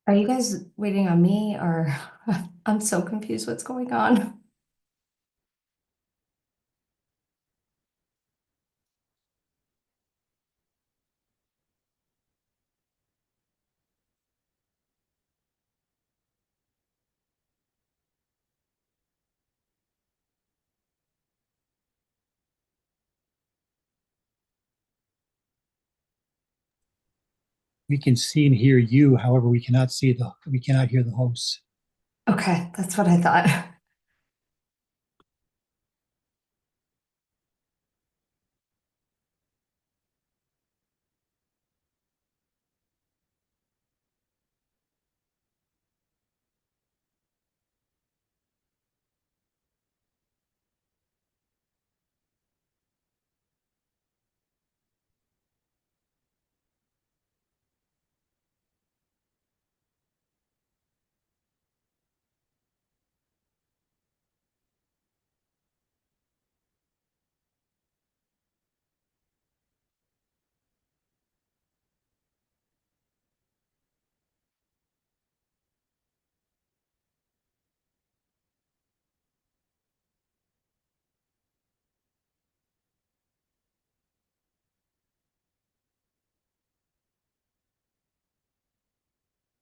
Are you guys waiting on me or I'm so confused what's going on? We can see and hear you. However, we cannot hear the hosts. Okay, that's what I thought.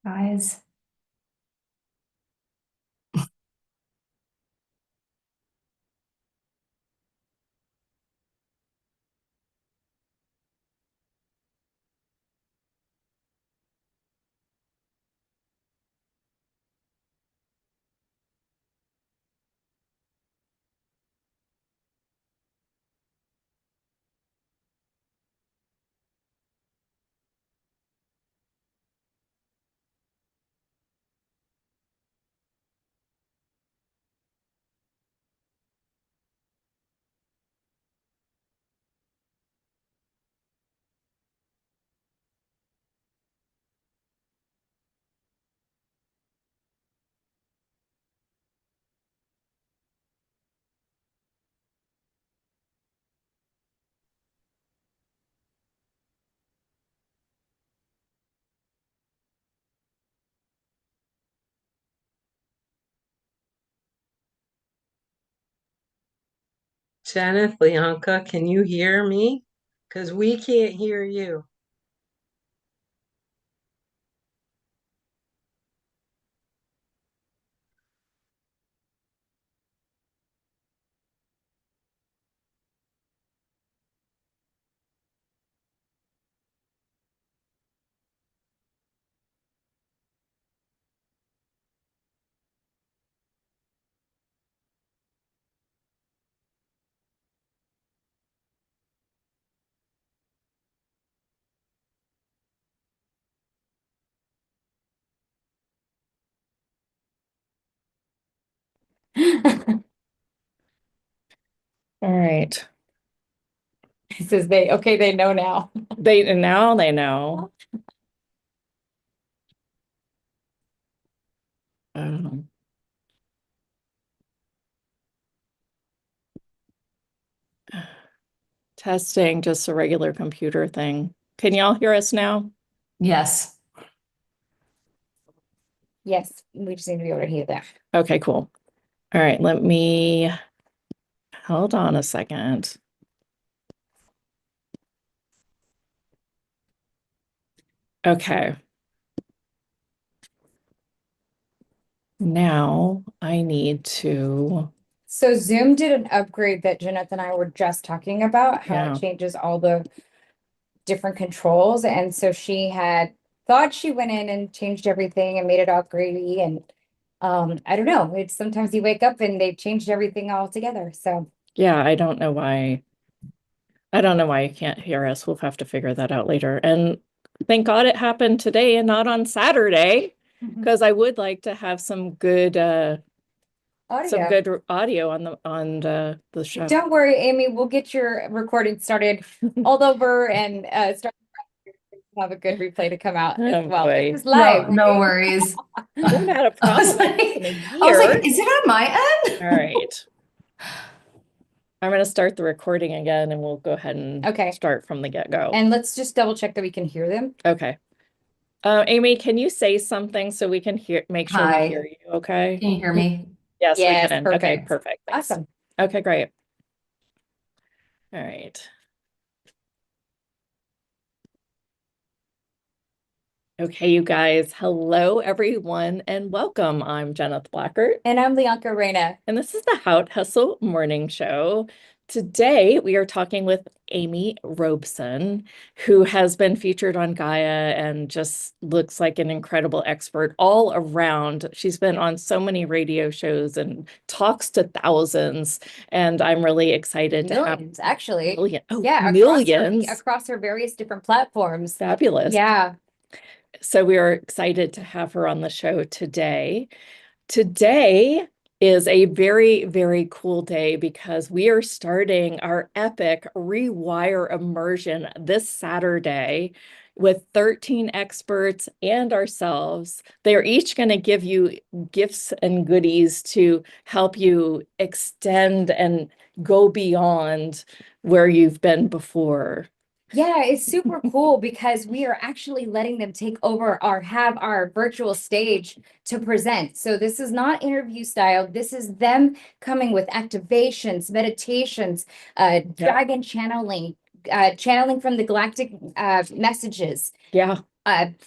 Guys. Janet, Leonka, can you hear me? Because we can't hear you. All right. He says they know now. They know. Um, Testing, just a regular computer thing. Can y'all hear us now? Yes. Yes, we just need to be able to hear that. Okay, cool. All right, let me hold on a second. Okay. Now I need to, So Zoom did an upgrade that Jeanette and I were just talking about, how Yeah. it changes all the different controls. And so she had thought she went in and changed everything and made it all gravy. And I don't know. It's sometimes you wake up and they've changed everything all together. So yeah, I don't know why. I don't know why you can't hear us. We'll have to figure that out later. And thank God it happened today and not on Saturday, because I would like to have some good audio. audio on the show. Don't worry, Amy, we'll get your recording started all over and start have a good replay to come out as Oh, well. boy. It was live. No worries. Haven't had a I was problem like, in a I was year. like, is it on my end? All right. I'm going to start the recording again and we'll go ahead and Okay. start from the get-go. And let's just double check that we can hear them. Okay. Amy, can you say something so we can make sure Hi. we hear you, okay? Can you hear me? Yes, we Yes, can. Okay, perfect. perfect. Thanks. Awesome. Okay, great. All right. Okay, you guys. Hello, everyone, and welcome. I'm Jeneth Blackert, And I'm Leonka Reyna. and this is the Hout Hustle Morning Show. Today, we are talking with Amy Robeson, who has been featured on Gaia and just looks like an incredible expert all around. She's been on so many radio shows and talks to thousands, and I'm really excited to have Millions, actually. million. Oh, Yeah, millions. across her various different platforms. Fabulous. Yeah. So we are excited to have her on the show today. Today is a very, very cool day because we are starting our epic Rewire immersion this Saturday with 13 experts and ourselves. They're each going to give you gifts and goodies to help you extend and go beyond where you've been before. Yeah, it's super cool because we are actually letting them take over have our virtual stage to present. So this is not interview style. This is them coming with activations, meditations, dragon channeling, channeling from the galactic messages. Yeah.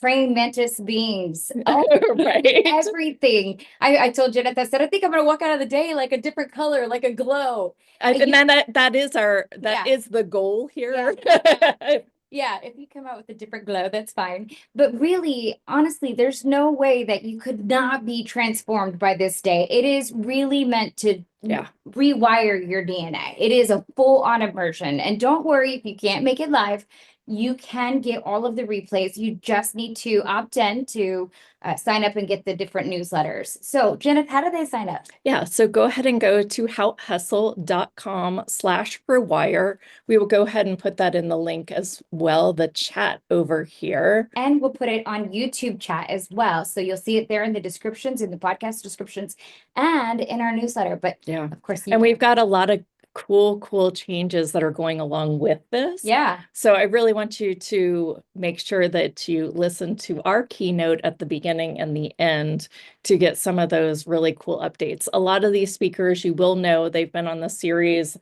Praying mantis beings, Right. everything. I told Janet, I said, I think I'm gonna walk out of the day like a different color, like a glow. And then that is Yeah. the goal here. Yeah, if you come out with a different glow, that's fine. But really, honestly, there's no way that you could not be transformed by this day. It is really meant to Yeah. rewire your DNA. It is a full-on immersion. And don't worry if you can't make it live. You can get all of the replays. You just need to opt in to sign up and get the different newsletters. So, Janet, how do they sign up? Yeah, so go ahead and go to houthustle.com/rewire. We will go ahead and put that in the link as well, the chat over here. And we'll put it on YouTube chat as well. So you'll see it there in the descriptions, in the podcast descriptions, and in our newsletter. But Yeah, of course, and we've got a lot of cool changes that are going along with this. Yeah. So I really want you to make sure that you listen to our keynote at the beginning and the end to get some of those really cool updates. A lot of these speakers, you will know, they've been on the series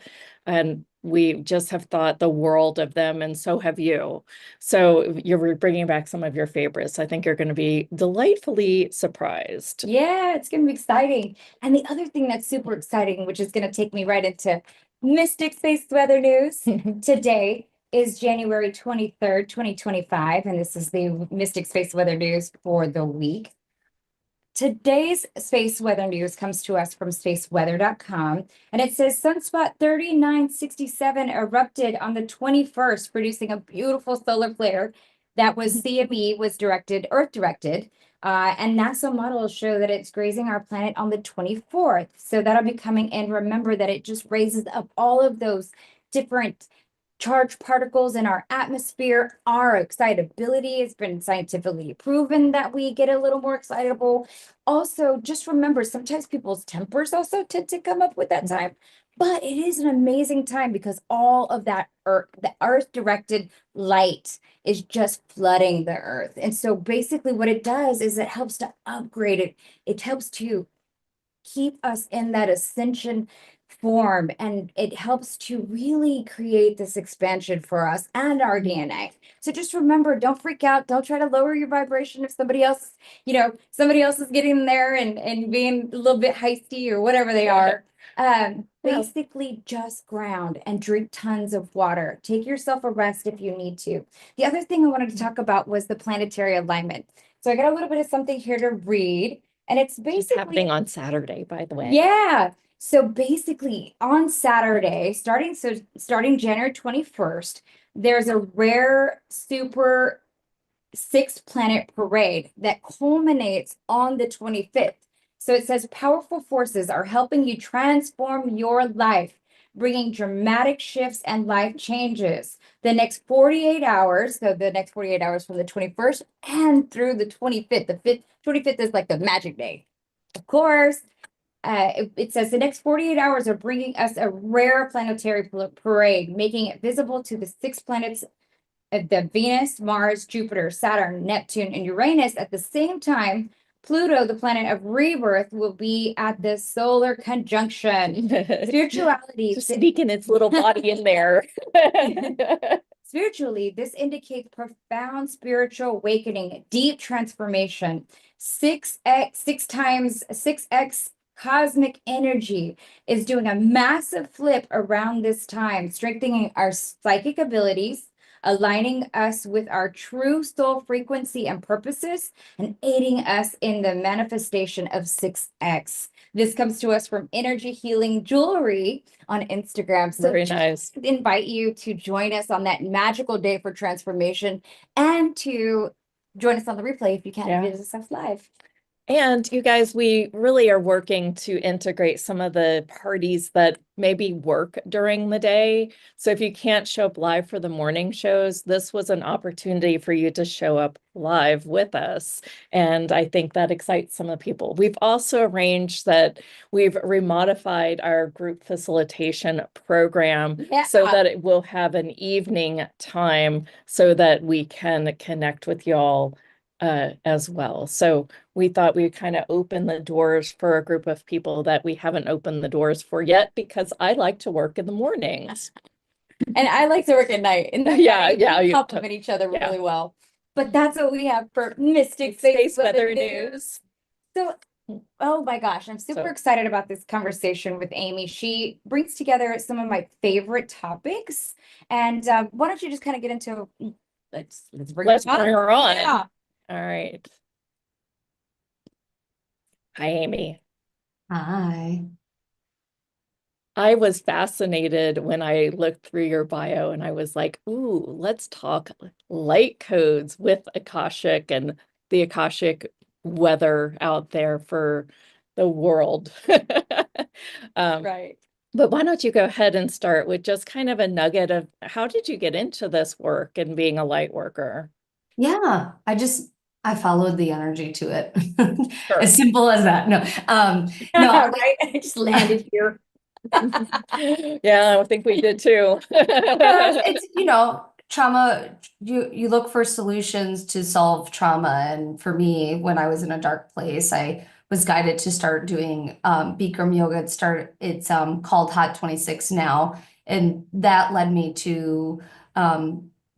and we just have thought the world of them, and so have you. So you're bringing back some of your favorites. I think you're going to be delightfully surprised. Yeah, it's going to be exciting. And the other thing that's super exciting, which is going to take me right into Mystic Space Weather News today, is January 23rd, 2025. And this is the Mystic Space Weather News for the week. Today's space weather news comes to us from spaceweather.com, and it says sunspot 3967 erupted on the 21st, producing a beautiful solar flare that was CME was Earth directed, and NASA models show that it's grazing our planet on the 24th. So that'll be coming in. Remember that it just raises up all of those different charged particles in our atmosphere. Our excitability has been scientifically proven that we get a little more excitable. Also, just remember, sometimes people's tempers also tend to come up with that time, but it is an amazing time because all of that the earth directed light is just flooding the earth. And so basically what it does is it helps to upgrade it. It helps to keep us in that ascension form, and it helps to really create this expansion for us and our DNA. So just remember, don't freak out. Don't try to lower your vibration if somebody else, somebody else is getting there and being a little bit heisty or whatever they are. Basically just ground and drink tons of water. Take yourself a rest if you need to. The other thing I wanted to talk about was the planetary alignment. So I got a little bit of something here to read, and it's basically happening on Saturday, by the way. Yeah. So basically on Saturday, starting January 21st, there's a rare super 6-planet parade that culminates on the 25th. So it says powerful forces are helping you transform your life, bringing dramatic shifts and life changes. The next 48 hours, so the next 48 hours from the 21st and through the 25th. The 25th is like the magic day. Of course, it says the next 48 hours are bringing us a rare planetary parade, making it visible to the 6 planets the Venus, Mars, Jupiter, Saturn, Neptune, and Uranus at the same time, Pluto, the planet of rebirth, will be at the solar conjunction. Spirituality. Just sneaking its little body in there. Spiritually, this indicates profound spiritual awakening, deep transformation, 6x cosmic energy is doing a massive flip around this time, strengthening our psychic abilities, aligning us with our true soul frequency and purposes, and aiding us in the manifestation of 6x. This comes to us from Energy Healing Jewelry on Instagram. So Very just nice. invite you to join us on that magical day for transformation and to join us on the replay if you can't Yeah. visit us live. And you guys, we really are working to integrate some of the parties that maybe work during the day. So if you can't show up live for the morning shows, this was an opportunity for you to show up live with us. And I think that excites some of the people. We've also arranged that we've remodified our group facilitation program so Yeah. that it will have an evening time so that we can connect with y'all as well. So we thought we'd kind of open the doors for a group of people that we haven't opened the doors for yet, because I like to work in the mornings. And I like to work at night. And Yeah, yeah, we you- complement each other yeah. really well. But that's what we have for Mystic Space Weather Weather News. News. So, oh my gosh, I'm super So- excited about this conversation with Amy. She brings together some of my favorite topics. And why don't you just kind of get into let's bring Let's her on. bring her on. Yeah. All right. Hi, Amy. Hi. I was fascinated when I looked through your bio and I was like, ooh, let's talk light codes with Akashic and the Akashic weather out there for the world. Right. But why don't you go ahead and start with just kind of a nugget of how did you get into this work and being a light worker? Yeah, I followed the energy to it. Sure. As simple as that. No, no, Right. I just landed here. Yeah, I think we did too. it's, trauma, you look for solutions to solve trauma. And for me, when I was in a dark place, I was guided to start doing Bikram yoga. It's called Hot 26 now. And that led me to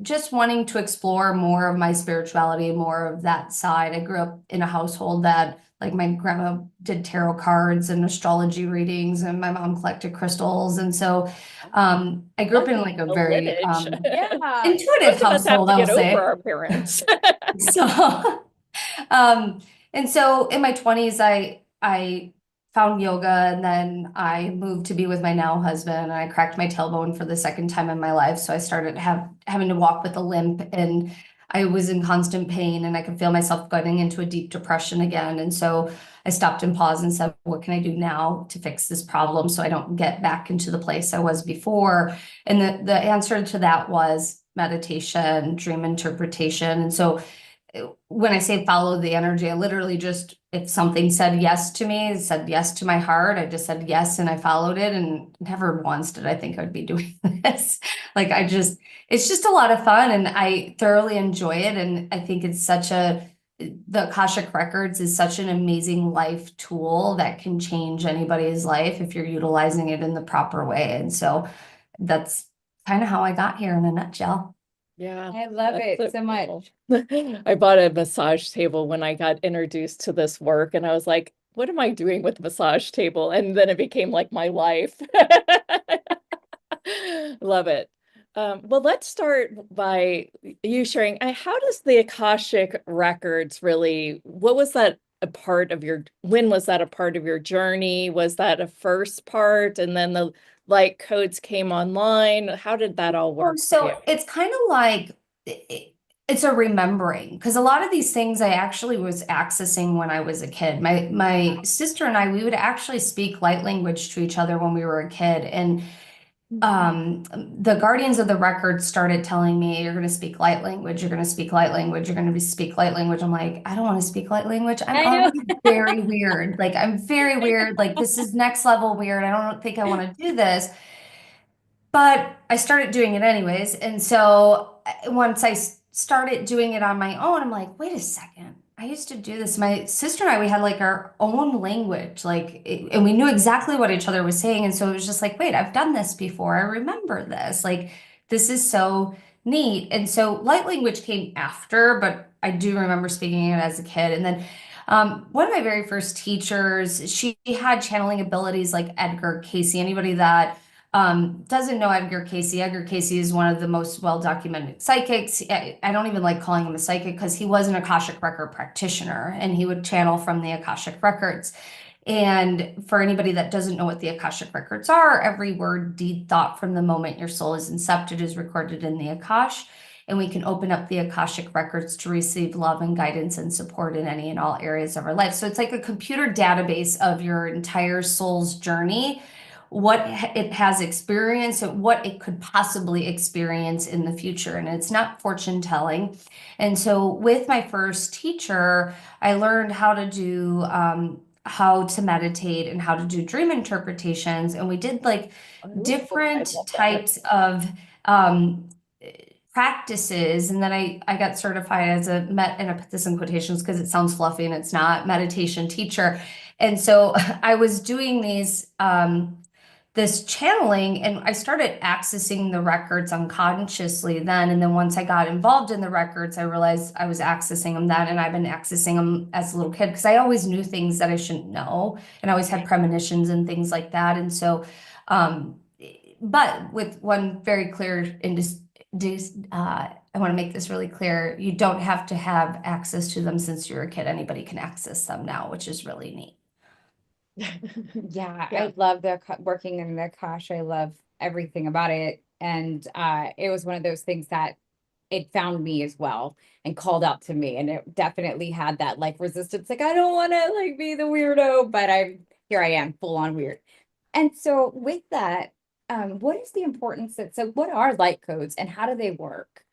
just wanting to explore more of my spirituality, more of that side. I grew up in a household that, like, my grandma did tarot cards and astrology readings, and my mom collected crystals. And so I grew up in like a The very lineage. Yeah. intuitive Most of us have household, to I will get over say. our parents. So, and so in my 20s, I found yoga, and then I moved to be with my now husband, and I cracked my tailbone for the second time in my life. So I started having to walk with a limp, and I was in constant pain, and I could feel myself getting into a deep depression again. And so I stopped and paused and said, what can I do now to fix this problem so I don't get back into the place I was before? And the answer to that was meditation, dream interpretation. And so when I say follow the energy, I literally just, if something said yes to me, it said yes to my heart, I just said yes and I followed it. And never once did I think I would be doing this. Like, it's just a lot of fun, and I thoroughly enjoy it. And I think it's the Akashic Records is such an amazing life tool that can change anybody's life if you're utilizing it in the proper way. And so that's kind of how I got here in a nutshell. Yeah. I love That's it so much. cool. I bought a massage table when I got introduced to this work, and I was like, what am I doing with massage table? And then it became like my life. Love it. Well, let's start by you sharing, how does the Akashic Records really, what was that when was that a part of your journey? Was that a first part and then the light codes came online? How did that all work for you? So it's kind of like it's a remembering, because a lot of these things I actually was accessing when I was a kid. My sister and I, we would actually speak light language to each other when we were a kid, and the guardians of the record started telling me, you're going to speak light language, you're going to speak light language, you're going to speak light language. I'm like, I don't want to speak light language. I'm I know. already very weird. Like, I'm very weird. Like, this is next level weird. I don't think I want to do this. But I started doing it anyways. And so once I started doing it on my own, I'm like, wait a second. I used to do this. My sister and I, we had like our own language, and we knew exactly what each other was saying. And so it was just like, wait, I've done this before. I remember this. Like, this is so neat. And so light language came after, but I do remember speaking it as a kid. And then one of my very first teachers, she had channeling abilities like Edgar Casey. Anybody that doesn't know Edgar Casey. Edgar Casey is one of the most well-documented psychics. I don't even like calling him a psychic because he was an Akashic Record practitioner and he would channel from the Akashic Records. And for anybody that doesn't know what the Akashic Records are, every word, deed, thought from the moment your soul is incepted is recorded in the Akash. And we can open up the Akashic Records to receive love and guidance and support in any and all areas of our life. So it's like a computer database of your entire soul's journey, what it has experienced and what it could possibly experience in the future. And it's not fortune telling. And so with my first teacher, I learned how to do how to meditate and how to do dream interpretations. And we did like Oh, I different love that. types of practices. And then I got certified as and I put this in quotations because it sounds fluffy and it's not, meditation teacher. And so I was doing this channeling, and I started accessing the records unconsciously then. And then once I got involved in the records, I realized I was accessing them then, and I've been accessing them as a little kid because I always knew things that I shouldn't know, and I always had premonitions and things like that. And so, but with one very clear I want to make this really clear. You don't have to have access to them since you're a kid. Anybody can access them now, which is really neat. Yeah, Yeah. I love working in the Akash. I love everything about it. And it was one of those things that it found me as well and called out to me. And it definitely had that like resistance, like I don't want to like be the weirdo, but here I am, full on weird. And so with that, what is the importance so what are light codes and how do they work?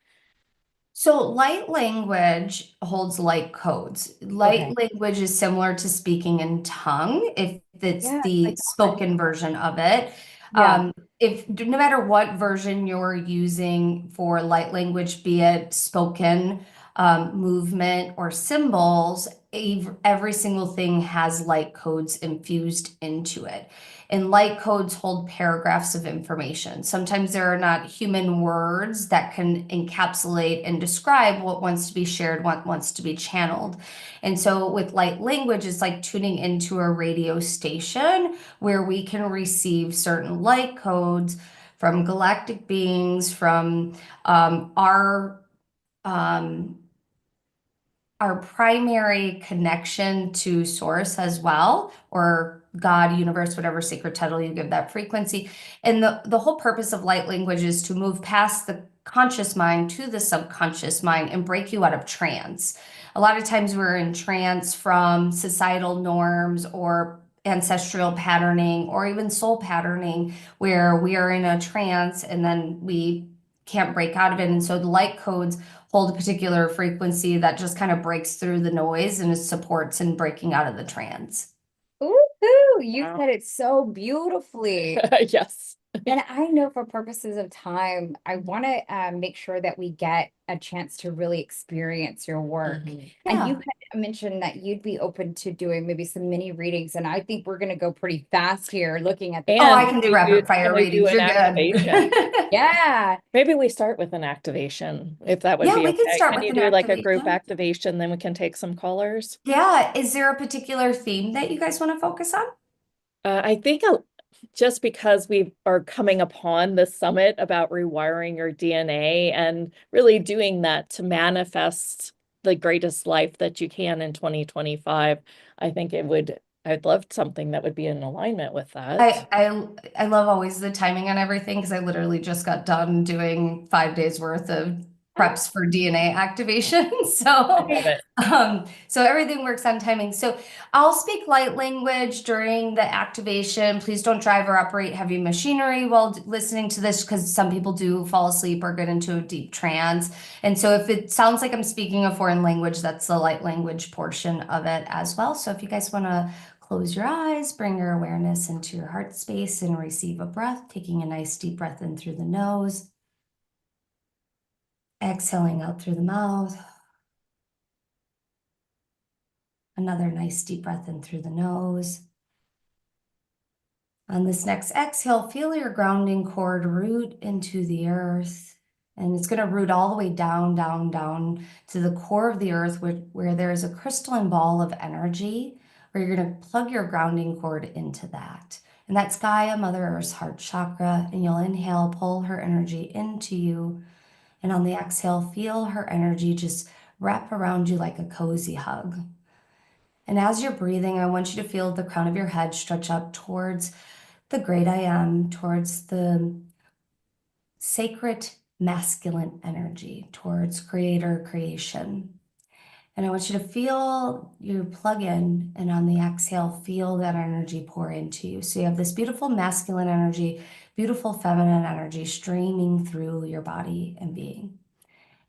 So light language holds light codes. Light Okay. language is similar to speaking in tongue, if it's Yeah, the I thought. spoken version of it. Yeah. If no matter what version you're using for light language, be it spoken, movement, or symbols, every single thing has light codes infused into it. And light codes hold paragraphs of information. Sometimes there are not human words that can encapsulate and describe what wants to be shared, what wants to be channeled. And so with light language, it's like tuning into a radio station where we can receive certain light codes from galactic beings, from um, our primary connection to source as well, or God, universe, whatever sacred title you give that frequency. And the whole purpose of light language is to move past the conscious mind to the subconscious mind and break you out of trance. A lot of times we're in trance from societal norms or ancestral patterning or even soul patterning where we are in a trance and then we can't break out of it. And so the light codes hold a particular frequency that just kind of breaks through the noise and it supports in breaking out of the trance. Ooh, you Wow. said it so beautifully. Yes. And I know for purposes of time, I want to make sure that we get a chance to really experience your work. Mhm. And you Yeah. had mentioned that you'd be open to doing maybe some mini readings. And I think we're going to go pretty fast here looking at the. Oh, I And can do can rapid fire we do readings. an You're activation? good. Yeah. Maybe we start with an activation, if that would Yeah, be we can okay. start Can with you an do like a group activation. activation, then we can take some callers? Yeah. Is there a particular theme that you guys want to focus on? I think just because we are coming upon the summit about rewiring your DNA and really doing that to manifest the greatest life that you can in 2025, I think I'd love something that would be in alignment with that. I love always the timing on everything because I literally just got done doing 5 days worth of preps for DNA activation. I love it. So everything works on timing. So I'll speak light language during the activation. Please don't drive or operate heavy machinery while listening to this because some people do fall asleep or get into a deep trance. And so if it sounds like I'm speaking a foreign language, that's the light language portion of it as well. So if you guys want to close your eyes, bring your awareness into your heart space and receive a breath, taking a nice deep breath in through the nose, exhaling out through the mouth. Another nice deep breath in through the nose. On this next exhale, feel your grounding cord root into the earth. And it's going to root all the way down, down, down to the core of the earth where there is a crystalline ball of energy, where you're going to plug your grounding cord into that. And that's Gaia, Mother Earth's heart chakra. And you'll inhale, pull her energy into you. And on the exhale, feel her energy just wrap around you like a cozy hug. And as you're breathing, I want you to feel the crown of your head stretch up towards the great I am, towards the sacred masculine energy, towards creator creation. And I want you to feel you plug in, and on the exhale, feel that energy pour into you. So you have this beautiful masculine energy, beautiful feminine energy streaming through your body and being.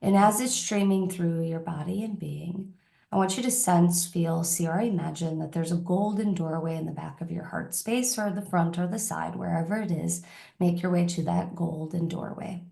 And as it's streaming through your body and being, I want you to sense, feel, see, or imagine that there's a golden doorway in the back of your heart space or the front or the side, wherever it is. Make your way to that golden doorway.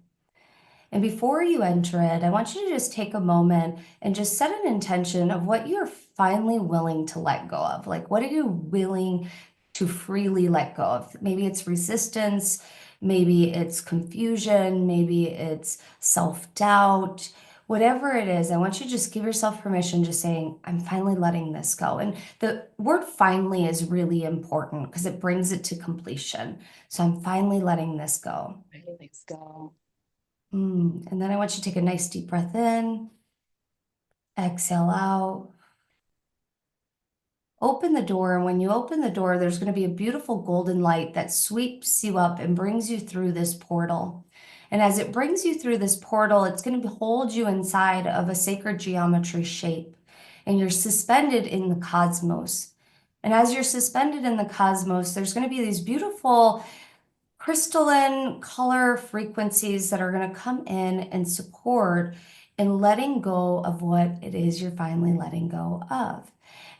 And before you enter it, I want you to just take a moment and just set an intention of what you're finally willing to let go of. Like, what are you willing to freely let go of? Maybe it's resistance, maybe it's confusion, maybe it's self-doubt. Whatever it is, I want you to just give yourself permission, just saying, I'm finally letting this go. And the word finally is really important because it brings it to completion. So I'm finally letting this go. Let's go. And then I want you to take a nice deep breath in, exhale out, open the door. And when you open the door, there's going to be a beautiful golden light that sweeps you up and brings you through this portal. And as it brings you through this portal, it's going to hold you inside of a sacred geometry shape. And you're suspended in the cosmos. And as you're suspended in the cosmos, there's going to be these beautiful crystalline color frequencies that are going to come in and support in letting go of what it is you're finally letting go of.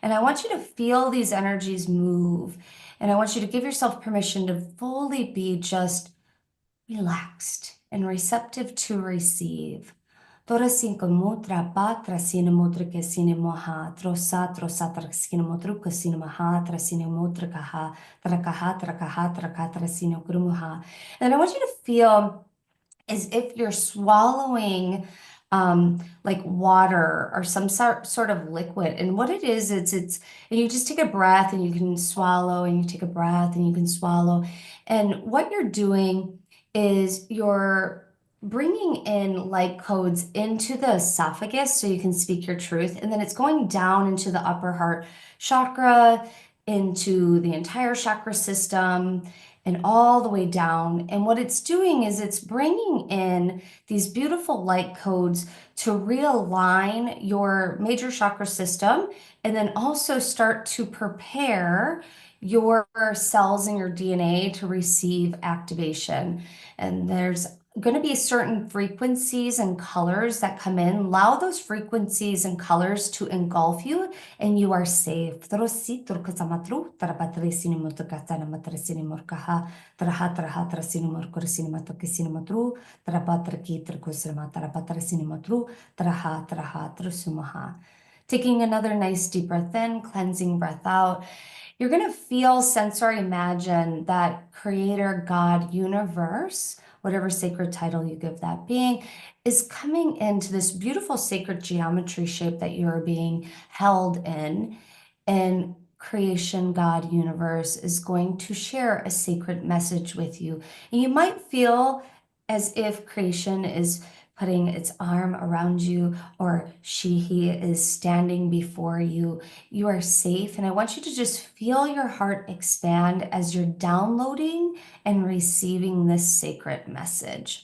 And I want you to feel these energies move. And I want you to give yourself permission to fully be just relaxed and receptive to receive. Tora sinka mutra patra sine mutra ke sine moha trosa tra sine mutruka sine maha tra sine mutra kaha tra sine grumuha. And I want you to feel as if you're swallowing like water or some sort of liquid. And what it is, it's and you just take a breath and you can swallow, and you take a breath and you can swallow. And what you're doing is you're bringing in light codes into the esophagus so you can speak your truth. And then it's going down into the upper heart chakra, into the entire chakra system, and all the way down. And what it's doing is it's bringing in these beautiful light codes to realign your major chakra system, and then also start to prepare your cells and your DNA to receive activation. And there's going to be certain frequencies and colors that come in. Allow those frequencies and colors to engulf you, and you are safe. Taking another nice deep breath in, cleansing breath out. You're going to feel, sense, or imagine that creator, God, universe, whatever sacred title you give that being, is coming into this beautiful sacred geometry shape that you're being held in. And creation, God, universe is going to share a sacred message with you. And you might feel as if creation is putting its arm around you, or he is standing before you. You are safe. And I want you to just feel your heart expand as you're downloading and receiving this sacred message.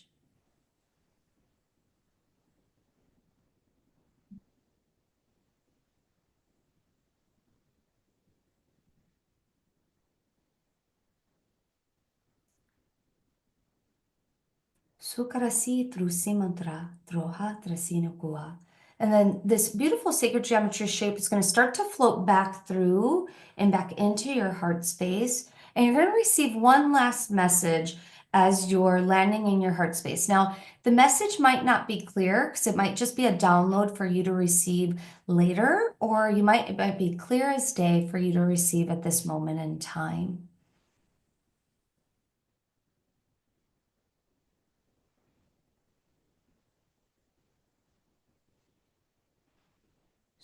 Sukarasi trusimantra troha trasinukua. And then this beautiful sacred geometry shape is going to start to float back through and back into your heart space. And you're going to receive one last message as you're landing in your heart space. Now, the message might not be clear because it might just be a download for you to receive later, or it might be clear as day for you to receive at this moment in time.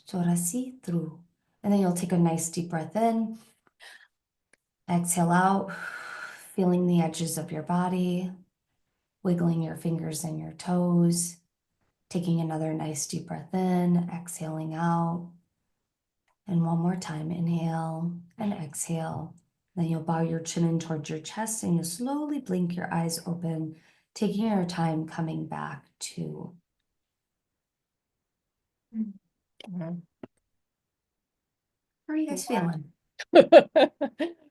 So así through. And then you'll take a nice deep breath in. Exhale out, feeling the edges of your body, wiggling your fingers and your toes, taking another nice deep breath in, exhaling out. And one more time, inhale and exhale. Then you'll bow your chin in towards your chest and you'll slowly blink your eyes open, taking your time coming back to. Wow. How are you guys feeling?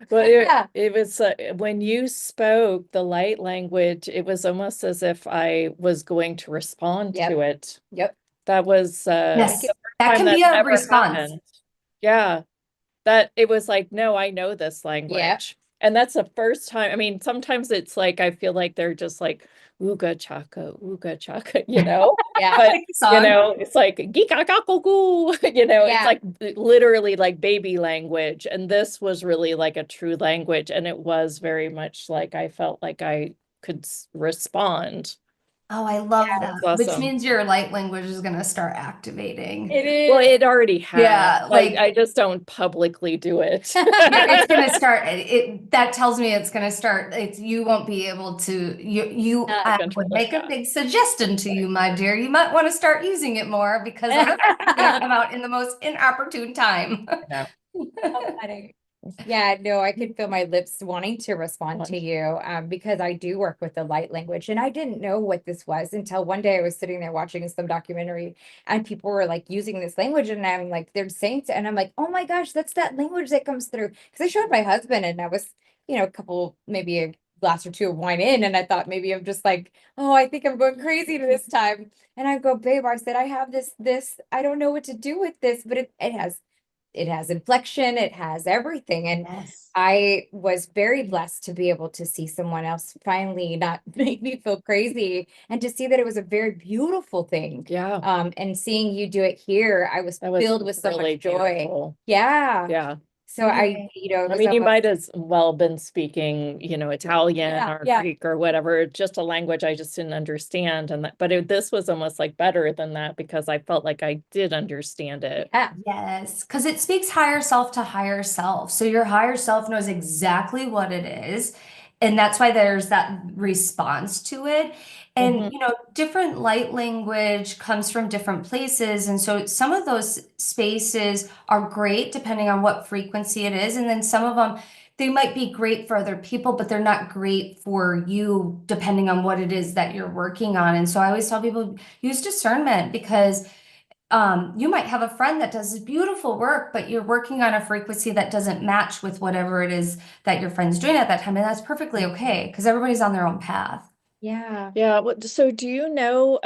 Well, Yeah. it was when you spoke the light language, it was almost as if I was going to respond Yep. to it. Yep. That was Yes, the first that time can that be a ever response. happened. Yeah, that it was like, no, I know this language. And that's the first time. I mean, sometimes it's like I feel like they're just like ooga chaka, you know? Yeah. But Like the song. it's like goo, it's Yeah. like literally like baby language. And this was really like a true language. And it was very much like I felt like I could respond. Oh, I love that. That's Which awesome. means your light language is going to start activating. It is. Well, it already has. Yeah, like- I just don't publicly do it. It's going to start. That tells me it's going to start. You won't be able to. I control would it, make a yeah. big suggestion to you, my dear. You might want to start using it more because otherwise it's going to come out in the most inopportune time. Yeah. So funny. Yeah, no, I could feel my lips wanting to respond to you because I do work with the light language and I didn't know what this was until one day I was sitting there watching some documentary and people were like using this language and I'm like, they're saying and I'm like, oh my gosh, that's that language that comes through. Because I showed my husband and I was, a couple, maybe a glass or two of wine in and I thought maybe I'm just like, oh, I think I'm going crazy this time. And I go, babe, I said, I have this, I don't know what to do with this, but it has inflection, it has everything. And Yes. I was very blessed to be able to see someone else finally not make me feel crazy and to see that it was a very beautiful thing. Yeah. And seeing you do it here, I was That was filled with so really much joy. beautiful. Yeah. Yeah. So it I was mean, you almost- might as well been speaking, Italian Yeah, or yeah. Greek or whatever, just a language I just didn't understand. But this was almost like better than that because I felt like I did understand it. Yeah. Yes, because it speaks higher self to higher self. So your higher self knows exactly what it is. And that's why there's that response to it. And, Mhm. different light language comes from different places. And so some of those spaces are great depending on what frequency it is. And then some of them, they might be great for other people, but they're not great for you depending on what it is that you're working on. And so I always tell people use discernment because you might have a friend that does beautiful work, but you're working on a frequency that doesn't match with whatever it is that your friend's doing at that time. And that's perfectly okay because everybody's on their own path. Yeah. Yeah. So do you know,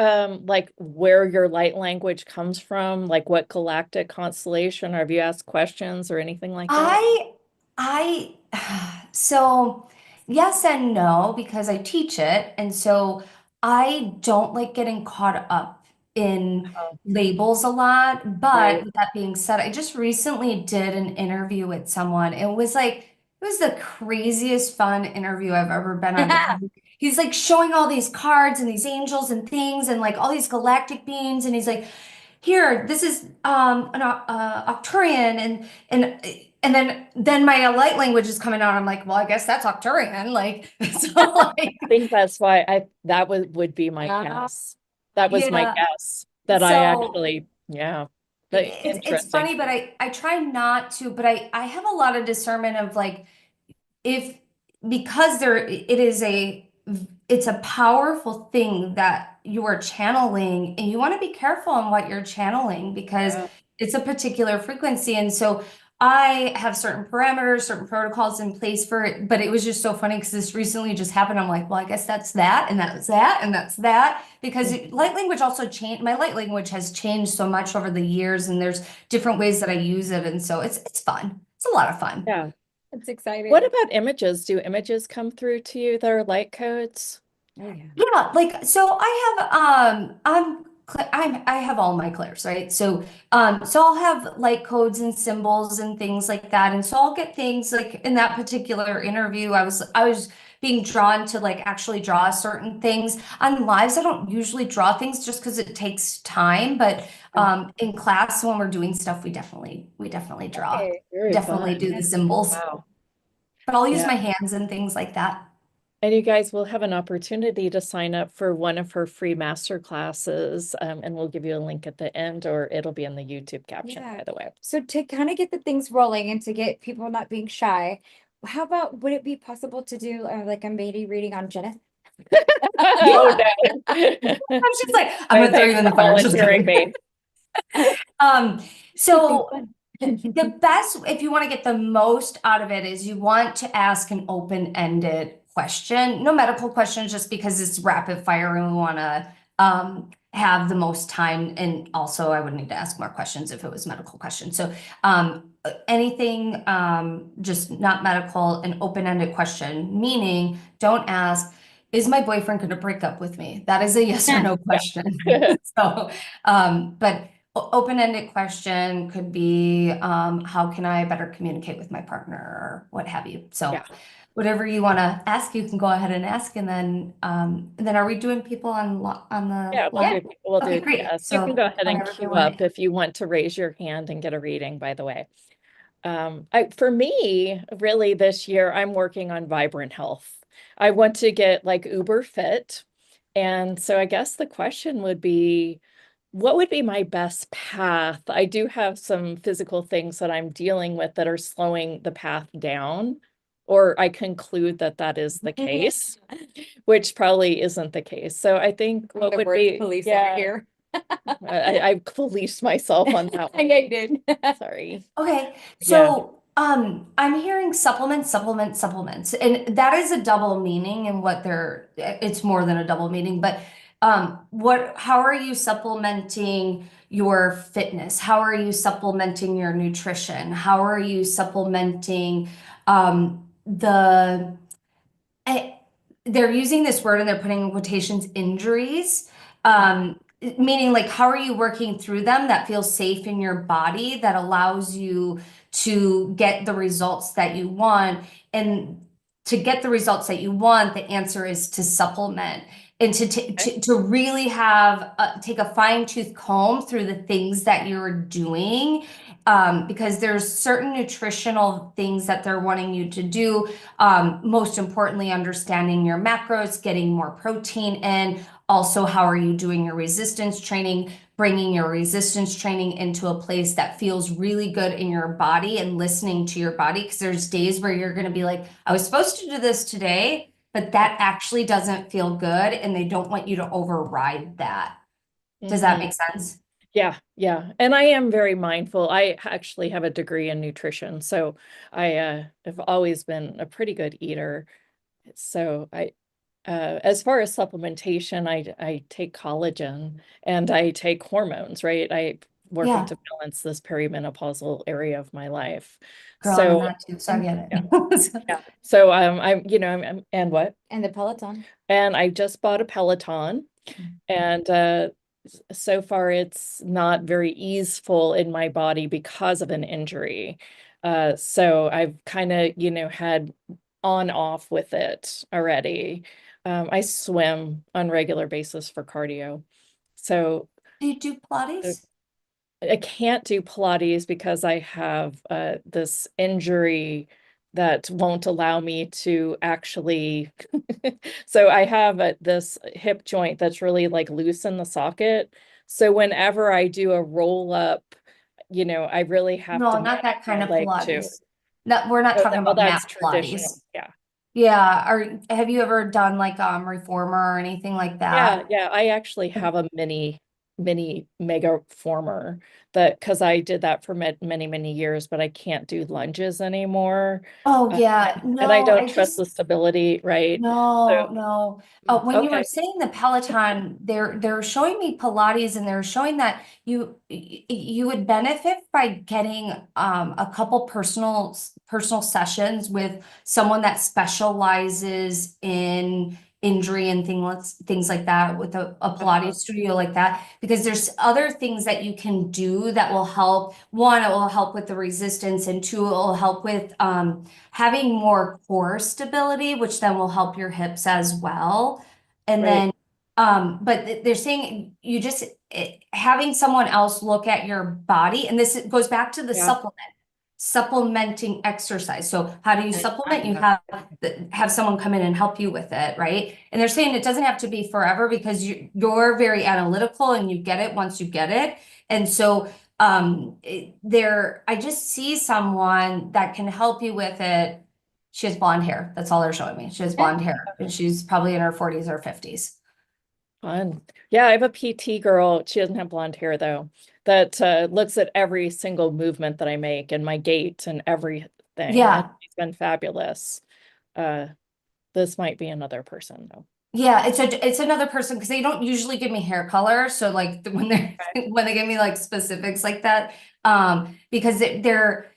like where your light language comes from? Like what galactic constellation? Or have you asked questions or anything like that? So yes and no, because I teach it. And so I don't like getting caught up in Oh. labels a lot. But Right. with that being said, I just recently did an interview with someone. It was the craziest fun interview I've ever been on because he's like showing all these cards and these angels and things and like all these galactic beings. And he's like, here, this is an Octurian and then my light language is coming out. I'm like, well, I guess that's Octurian. Like, so like, I think that's why that would be my guess. That was my yeah. guess that I So actually, yeah. But it's interesting. funny, but I try not to, but I have a lot of discernment of like, if because it's a powerful thing that you are channeling and you want to be careful on what you're channeling because Yeah. it's a particular frequency. And so I have certain parameters, certain protocols in place for it, but it was just so funny because this recently just happened. I'm like, well, I guess that's that, and that's that, and that's that. Because light language also changed. My light language has changed so much over the years, and there's different ways that I use it, and so it's fun. It's a lot of fun. Yeah. It's exciting. What about images? Do images come through to you that are light codes? Oh, yeah. Yeah, like so I have all my clairs, right? So I'll have light codes and symbols and things like that. And so I'll get things like in that particular interview, I was being drawn to like actually draw certain things. On lives, I don't usually draw things just because it takes time, but in class when we're doing stuff, we definitely draw. Okay. Very Definitely fun. do the symbols. Wow. But I'll use Yeah. my hands and things like that. And you guys will have an opportunity to sign up for one of her free master classes, and we'll give you a link at the end, or it'll be in the YouTube caption, Yeah. by the way. So to kind of get the things rolling and to get people not being shy, how about would it be possible to do like a Mayday reading on Jenna? Oh, no. I'm just like, I'm gonna throw you in the fire. Just Volunteering kidding. me. So the best, if you want to get the most out of it, is you want to ask an open-ended question. No medical questions, just because it's rapid fire and we want to have the most time. And also, I would need to ask more questions if it was medical questions. So anything just not medical, an open-ended question, meaning don't ask, is my boyfriend going to break up with me? That is a yes or no question. So, but open-ended question could be, how can I better communicate with my partner or what have you? So Yeah. whatever you want to ask, you can go ahead and ask. And then are we doing people on the Yeah, live? we'll Okay, do, great. yeah. So you So can go ahead and whenever you queue want up if you want to raise your hand and get a reading, by the way. For me, really this year, I'm working on vibrant health. I want to get like uber fit. And so I guess the question would be, what would be my best path? I do have some physical things that I'm dealing with that are slowing the path down, or I conclude that that is the case, which probably isn't the case. So I think what The would word be, police yeah, over here. I policed myself on that one. Yeah, you did. Sorry. Okay, Yeah. so I'm hearing supplements, and that is a double meaning in what it's more than a double meaning, but how are you supplementing your fitness? How are you supplementing your nutrition? How are you supplementing the they're using this word and they're putting in quotations, injuries, meaning like how are you working through them that feels safe in your body, that allows you to get the results that you want. And to get the results that you want, the answer is to supplement and to really have take a fine-tooth comb through the things that you're doing, because there's certain nutritional things that they're wanting you to do. Most importantly, understanding your macros, getting more protein in. Also, how are you doing your resistance training, bringing your resistance training into a place that feels really good in your body and listening to your body. Because there's days where you're going to be like, I was supposed to do this today, but that actually doesn't feel good. And they don't want you to override that. Does that make sense? Yeah, yeah. And I am very mindful. I actually have a degree in nutrition, so I have always been a pretty good eater. So as far as supplementation, I take collagen and I take hormones, right? I working Yeah. to balance this perimenopausal area of my life. Girl, I'm in So that too, so I get yeah. it. yeah. So I'm and what? And the Peloton. And I just bought a Peloton, and so far it's not very easeful in my body because of an injury. So I've kind of, had on off with it already. I swim on regular basis for cardio. So Do you do Pilates? I can't do Pilates because I have this injury that won't allow me to actually. So I have this hip joint that's really like loose in the socket. So whenever I do a roll up, I really have No, to not that kind my of leg too. Pilates. No, we're not talking about mat That's traditional. Pilates. Yeah. Yeah, have you ever done like reformer or anything like that? Yeah, I actually have a mini mini mega former, that because I did that for many years, but I can't do lunges anymore. Oh, yeah. And I No, don't trust the stability, right? no, So, no. When you were okay, saying the Peloton, they're showing me Pilates, and they're showing that you would benefit by getting a couple personal sessions with someone that specializes in injury and things like that, with a Pilates studio like that, because there's other things that you can do that will help. One, it will help with the resistance, and two, it will help with having more core stability, which then will help your hips as well. And right. then, but they're saying you just having someone else look at your body, and this goes back to the Yeah. supplementing exercise. So how do you supplement? You have someone come in and help you with it, right? And they're saying it doesn't have to be forever, because you're very analytical and you get it once you get it. And so I just see someone that can help you with it. She has blonde hair. That's all they're showing me. She has blonde hair, and she's probably in her 40s or 50s. Fun. Yeah, I have a PT girl. She doesn't have blonde hair though, that looks at every single movement that I make and my gait and everything. Yeah. And she's been fabulous. This might be another person though. Yeah, it's another person, because they don't usually give me hair color. So like when when they give me like specifics like that, because they're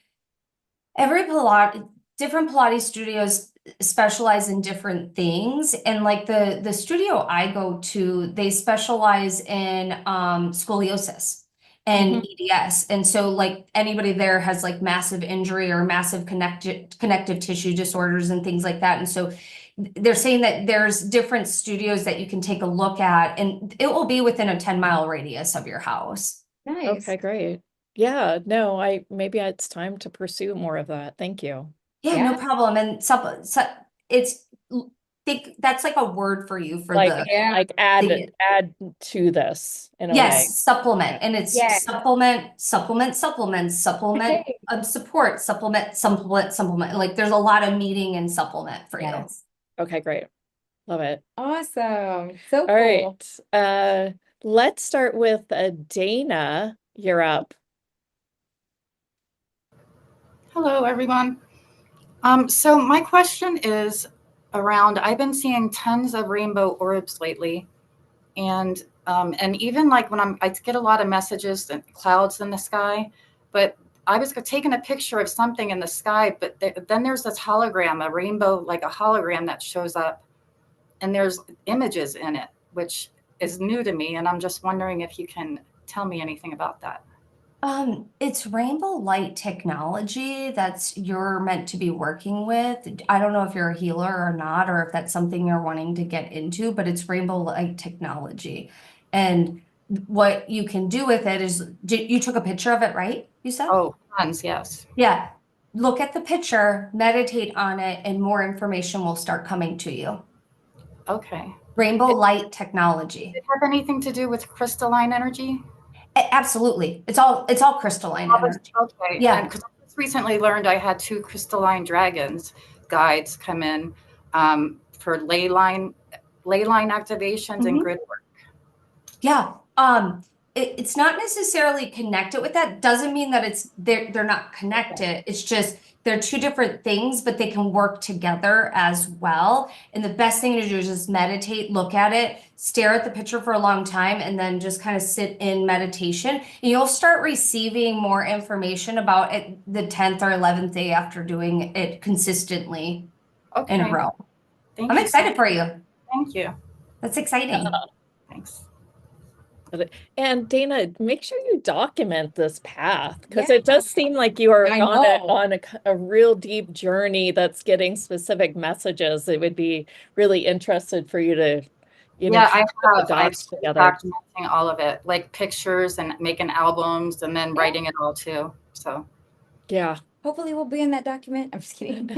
different Pilates studios specialize in different things. And like the studio I go to, they specialize in scoliosis and EDS. And so like anybody there has like massive injury or massive connective tissue disorders and things like that. And so they're saying that there's different studios that you can take a look at, and it will be within a 10-mile radius of your house. Nice. Okay, great. Yeah, no, maybe it's time to pursue more of that. Thank you. Yeah, Yeah. no problem. And it's think that's like a word for you for Like, Yeah. like add to this in a way. yes, supplement. And it's Yeah. supplement, supplement, support, supplement. Like there's a lot of meaning in supplement for you. Yes. Okay, great. Love it. Awesome. So All cool. right. Let's start with Dana. You're up. Hello, everyone. So my question is around, I've been seeing tons of rainbow orbs lately. And even like when I get a lot of messages and clouds in the sky, but I was taking a picture of something in the sky, but then there's this hologram, a rainbow, like a hologram that shows up, and there's images in it, which is new to me. And I'm just wondering if you can tell me anything about that. It's rainbow light technology that's you're meant to be working with. I don't know if you're a healer or not, or if that's something you're wanting to get into, but it's rainbow light technology. And what you can do with it is, you took a picture of it, right? You said? Oh, tons, yes. Yeah. Look at the picture, meditate on it, and more information will start coming to you. Okay. Rainbow light technology. Does it have anything to do with crystalline energy? Absolutely. It's all crystalline energy. Okay. Yeah. Because I just recently learned I had 2 crystalline dragons guides come in for ley line activations and grid work. Yeah. It's not necessarily connected with that. Doesn't mean that they're not connected. It's just they're two different things, but they can work together as well. And the best thing to do is just meditate, look at it, stare at the picture for a long time, and then just kind of sit in meditation. And you'll start receiving more information about it the 10th or 11th day after doing it consistently in a Okay. row. Thank I'm you. excited for you. Thank you. That's exciting. Thanks. And Dana, make sure you document this path, because Yeah. it does seem like you are I on know. a real deep journey that's getting specific messages. It would be really interested for you to, Yeah, kind of put the I've dots started together. documenting all of it, like pictures and making albums and then writing it all too. So Yeah. Hopefully we'll be in that document. I'm just kidding.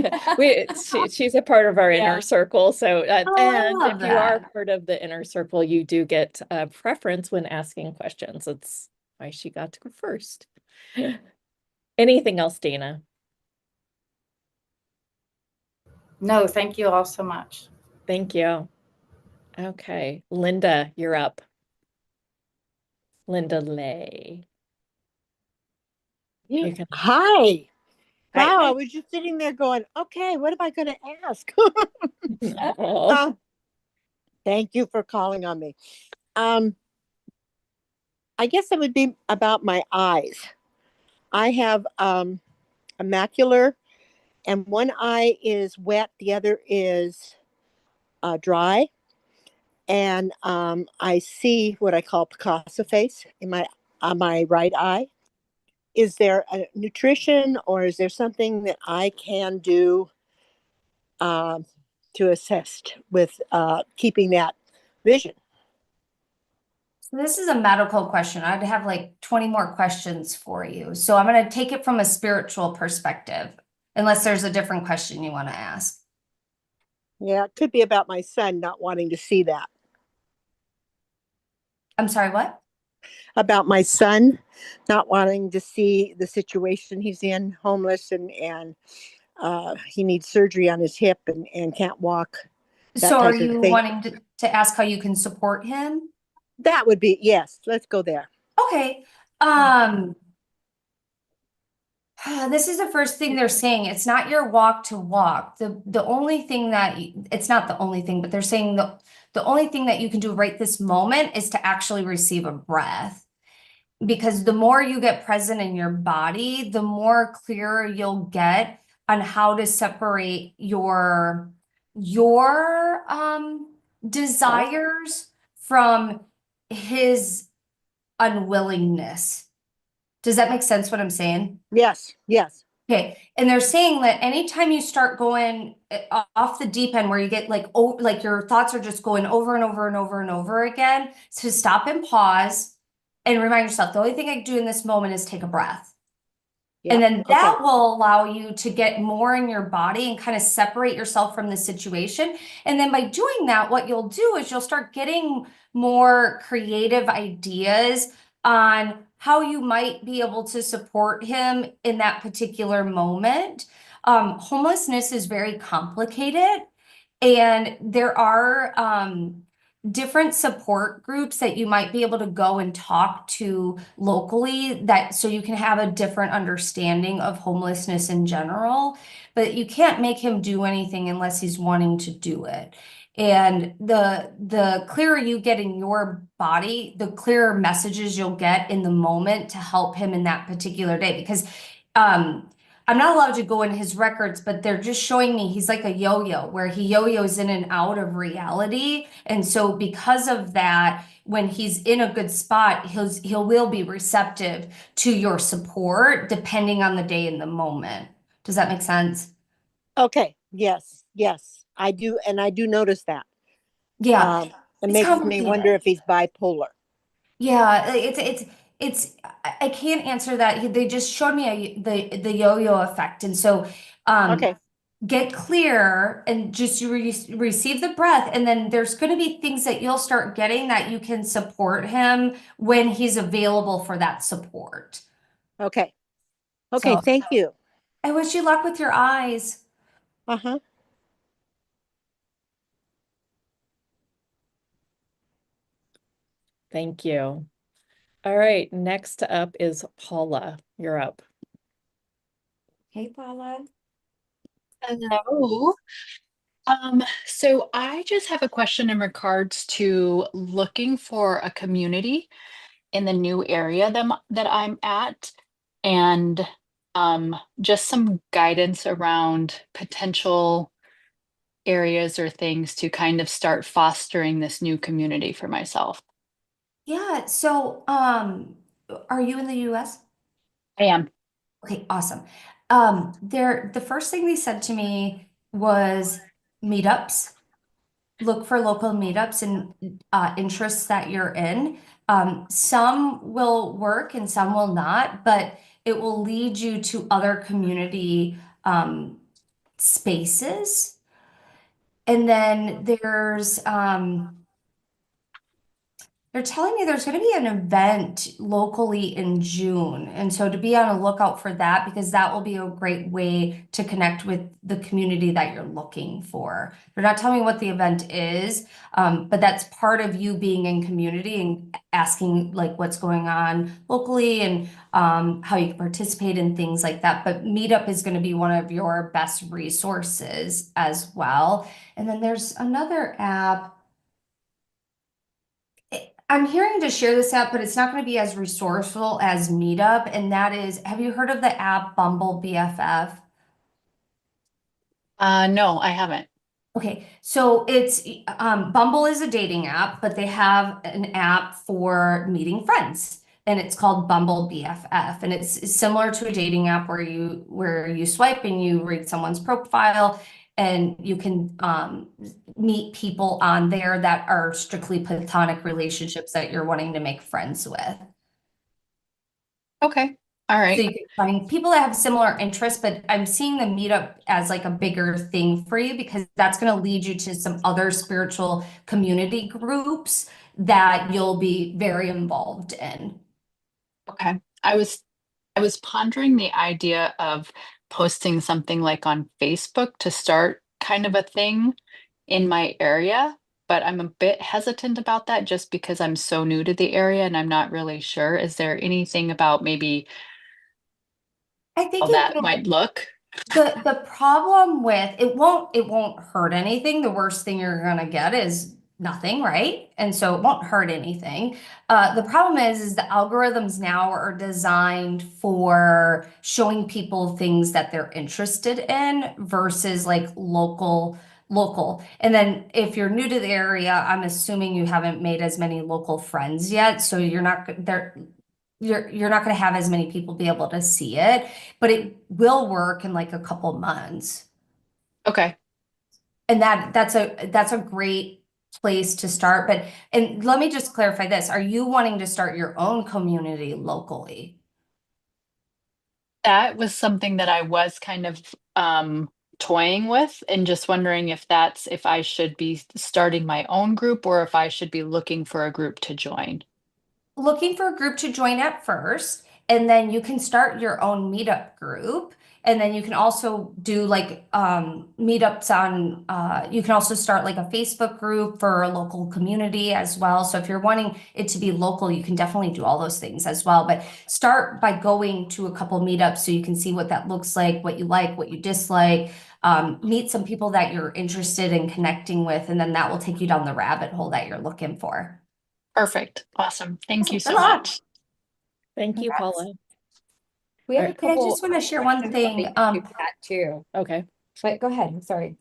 She's a part of our Yeah. inner circle. So, I and love if you are that. part of the inner circle, you do get a preference when asking questions. That's why she got to go first. Anything else, Dana? no, thank you all so much. Thank you. Okay, Linda, you're up. Linda Lay. You can. Hi. Wow, Hi. I was just sitting there going, okay, what am I going to ask? Oh, Uh, thank you for calling on me. I guess it would be about my eyes. I have a macular, and one eye is wet, the other is dry. And I see what I call Picasso face in my on my right eye. Is there a nutrition, or is there something that I can do um, to assist with keeping that vision? So this is a medical question. I'd have like 20 more questions for you. So I'm going to take it from a spiritual perspective, unless there's a different question you want to ask. Yeah, it could be about my son not wanting to see that. I'm sorry, what? About my son not wanting to see the situation he's in, homeless, and he needs surgery on his hip and can't walk. That So are type of you thing. wanting to ask how you can support him? That would be, yes, let's go there. Okay. Um, this is the first thing they're saying. It's not your walk to walk. The only thing that it's not the only thing, but they're saying the only thing that you can do right this moment is to actually receive a breath. Because the more you get present in your body, the more clearer you'll get on how to separate your desires from his unwillingness. Does that make sense what I'm saying? Yes, yes. Okay, and they're saying that anytime you start going off the deep end where you get like like your thoughts are just going over and over and over and over again, to stop and pause and remind yourself the only thing I can do in this moment is take a breath. And Yeah. then that will allow you to get more in your body and kind of separate yourself from the situation. And then by doing that, what you'll do is you'll start getting more creative ideas on how you might be able to support him in that particular moment. Homelessness is very complicated, and there are different support groups that you might be able to go and talk to locally, that so you can have a different understanding of homelessness in general. But you can't make him do anything unless he's wanting to do it. And the clearer you get in your body, the clearer messages you'll get in the moment to help him in that particular day. Because I'm not allowed to go in his records, but they're just showing me he's like a yo-yo where he yo-yos in and out of reality. And so because of that, when he's in a good spot, he will be receptive to your support depending on the day and the moment. Does that make sense? Okay. Yes, yes. I do, and I do notice that. Yeah, It it's makes me wonder complicated. if he's bipolar. Yeah, it's I can't answer that. They just showed me the yo-yo effect. And so um Okay. get clear and just receive the breath, and then there's going to be things that you'll start getting that you can support him when he's available for that support. Okay. Okay. So Thank you. I wish you luck with your eyes. Uh-huh. thank you. All right, next up is Paula. You're up. Hey, Paula. Hello. So I just have a question in regards to looking for a community in the new area that I'm at, and just some guidance around potential areas or things to kind of start fostering this new community for myself. Yeah, so are you in the US? I am. Okay, awesome. The first thing they said to me was meetups. Look for local meetups and interests that you're in. Some will work and some will not, but it will lead you to other community spaces. And then They're telling me there's going to be an event locally in June. And so to be on a lookout for that, because that will be a great way to connect with the community that you're looking for. They're not telling me what the event is, but that's part of you being in community and asking like what's going on locally and how you can participate in things like that. But Meetup is going to be one of your best resources as well. And then there's another app. I'm hearing to share this app, but it's not going to be as resourceful as Meetup. And that is, have you heard of the app Bumble BFF? No, I haven't. Okay, so it's Bumble is a dating app, but they have an app for meeting friends, and it's called Bumble BFF, and it's similar to a dating app where you swipe and you read someone's profile, and you can meet people on there that are strictly platonic relationships that you're wanting to make friends with. Okay. All So right. you can find people that have similar interests, but I'm seeing the meetup as like a bigger thing for you because that's going to lead you to some other spiritual community groups that you'll be very involved in. Okay. I was pondering the idea of posting something like on Facebook to start kind of a thing in my area, but I'm a bit hesitant about that just because I'm so new to the area and I'm not really sure. Is there anything about maybe I think how it that might look? the problem with it won't hurt anything. The worst thing you're gonna get is nothing, right? And so it won't hurt anything. The problem is the algorithms now are designed for showing people things that they're interested in versus like local. And then if you're new to the area, I'm assuming you haven't made as many local friends yet, so you're not there. You're not going to have as many people be able to see it, but it will work in like a couple months. Okay. And that's a great place to start. And let me just clarify this. Are you wanting to start your own community locally? That was something that I was kind of toying with and just wondering if I should be starting my own group or if I should be looking for a group to join. Looking for a group to join at first, and then you can start your own meetup group. And then you can also do like meetups on, you can also start like a Facebook group for a local community as well. So if you're wanting it to be local, you can definitely do all those things as well. But start by going to a couple meetups so you can see what that looks like, what you dislike. Meet some people that you're interested in connecting with, and then that will take you down the rabbit hole that you're looking for. Perfect. Awesome. Thank you Good so luck. much. Thank you, Congrats. Paula. We have All a right. Hey, I couple just want to share one questions thing. about the chat too. Okay. But go ahead. I'm sorry.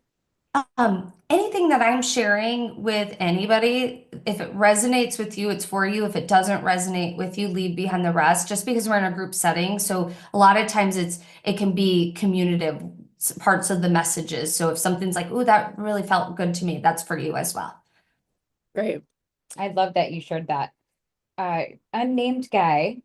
Anything that I'm sharing with anybody, if it resonates with you, it's for you. If it doesn't resonate with you, leave behind the rest, just because we're in a group setting. So a lot of times it can be communicative parts of the messages. So if something's like, "Ooh, that really felt good to me," that's for you as well. Great. I love that you shared that. Unnamed guy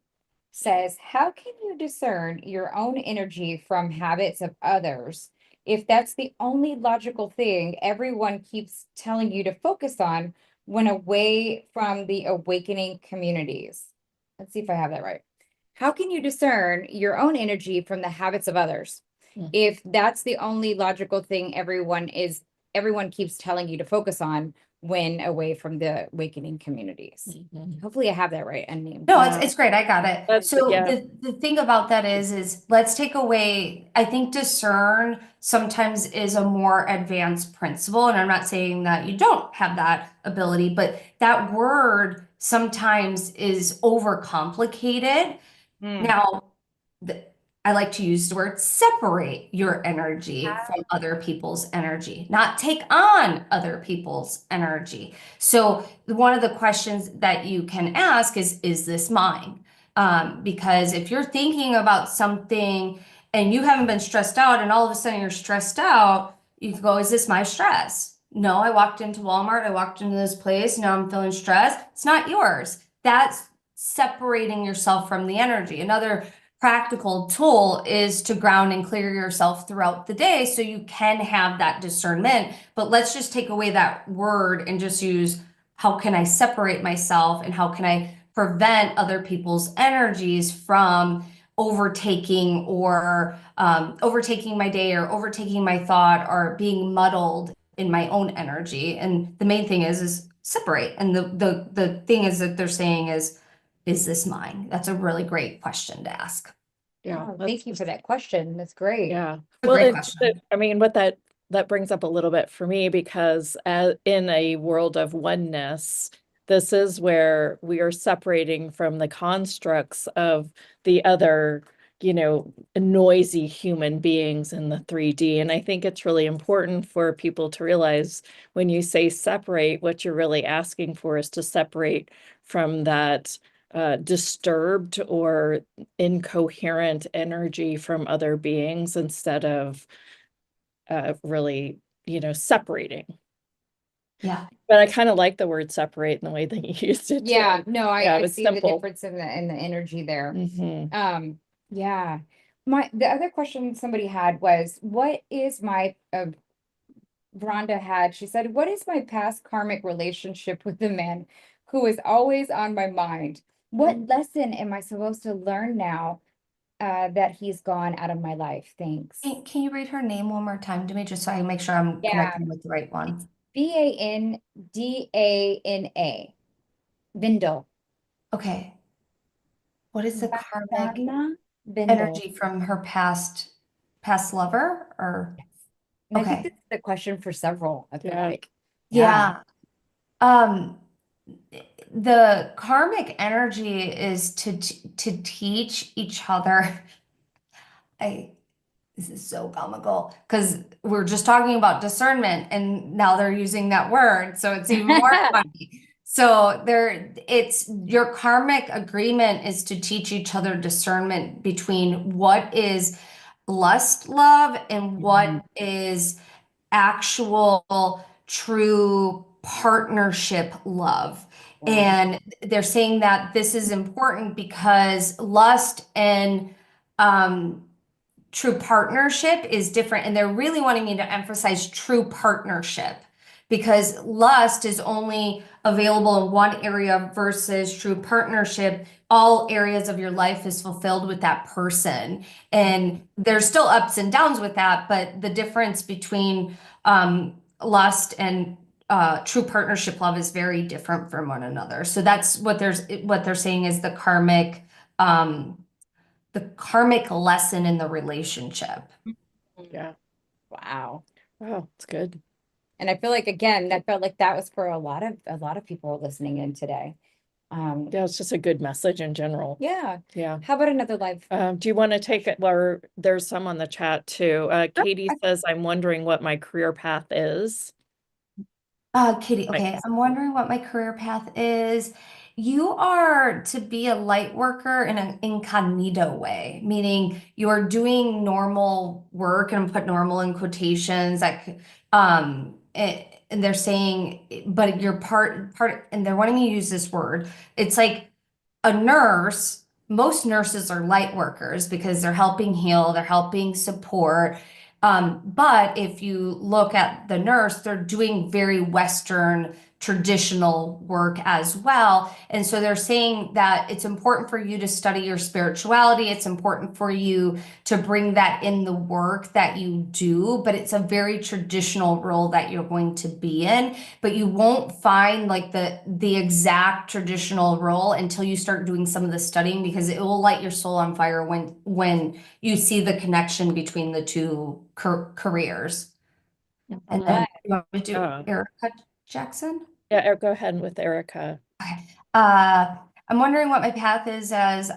says, how can you discern your own energy from habits of others if that's the only logical thing everyone keeps telling you to focus on when away from the awakening communities? Let's see if I have that right. How can you discern your own energy from the habits of others if that's the only logical thing everyone keeps telling you to focus on when away from the awakening communities? Hopefully I have that right. Unnamed. No, it's great. I got it. That's- So yeah. the thing about that is let's take away, I think discern sometimes is a more advanced principle. And I'm not saying that you don't have that ability, but that word sometimes is overcomplicated. Now, I like to use the word separate your energy from other people's energy, not take on other people's energy. So one of the questions that you can ask is this mine? Because if you're thinking about something and you haven't been stressed out and all of a sudden you're stressed out, you can go, is this my stress? No, I walked into Walmart, I walked into this place, now I'm feeling stressed. It's not yours. That's separating yourself from the energy. Another practical tool is to ground and clear yourself throughout the day so you can have that discernment. But let's just take away that word and just use how can I separate myself and how can I prevent other people's energies from overtaking or overtaking my day or overtaking my thought or being muddled in my own energy. And the main thing is separate. And the thing is that they're saying is this mine? That's a really great question to ask. Yeah. Oh, that's thank you for just- that question. That's great. Yeah. a Well, great and question. I mean, what that brings up a little bit for me, because in a world of oneness, this is where we are separating from the constructs of the other, noisy human beings in the 3D. And I think it's really important for people to realize when you say separate, what you're really asking for is to separate from that disturbed or incoherent energy from other beings instead of really, separating. Yeah. But I kind of like the word separate in the way that you used it too. Yeah, no, Yeah, it I was see the simple. difference in the energy there. Mhm. Yeah. The other question somebody had was, what is my Rhonda had, she said, what is my past karmic relationship with the man who is always on my mind? What lesson am I supposed to learn now that he's gone out of my life? Thanks. Can you read her name one more time to me, just so I make sure I'm Yeah. connecting with the right one? Vandana. Vindel. Okay. What is the karmic Vandana Vindel. energy from her past lover? Or And I think okay. this is the question for several, I feel Yeah. like. Yeah. Um, the karmic energy is to teach each other. This is so comical because we're just talking about discernment and now they're using that word, so it's even more funny. So it's your karmic agreement is to teach each other discernment between what is lust love and what is actual true partnership love. Wow. And they're saying that this is important because lust and true partnership is different. And they're really wanting me to emphasize true partnership because lust is only available in one area versus true partnership. All areas of your life is fulfilled with that person. And there's still ups and downs with that, but the difference between lust and true partnership love is very different from one another. So that's what they're saying is the karmic lesson in the relationship. Yeah. Wow. Wow, it's good. And I feel like, again, I felt like that was for a lot of people listening in today. Yeah, it's just a good message in general. Yeah. Yeah. How about another live? Do you want to take it? Well, there's some on the chat too. Katie says, I'm wondering what my career path is. Katie, okay, I'm wondering what my career path is. You are to be a light worker in an incognito way, meaning you're doing normal work, and I'm put normal in quotations, and they're saying, but you're part, and they're wanting me to use this word. It's like a nurse. Most nurses are light workers because they're helping heal, they're helping support. But if you look at the nurse, they're doing very Western traditional work as well. And so they're saying that it's important for you to study your spirituality. It's important for you to bring that in the work that you do, but it's a very traditional role that you're going to be in. But you won't find like the exact traditional role until you start doing some of the studying, because it will light your soul on fire when you see the connection between the two careers. And then you want me to do Erica Jackson? Yeah, go ahead with Erica. Okay. I'm wondering what my path is as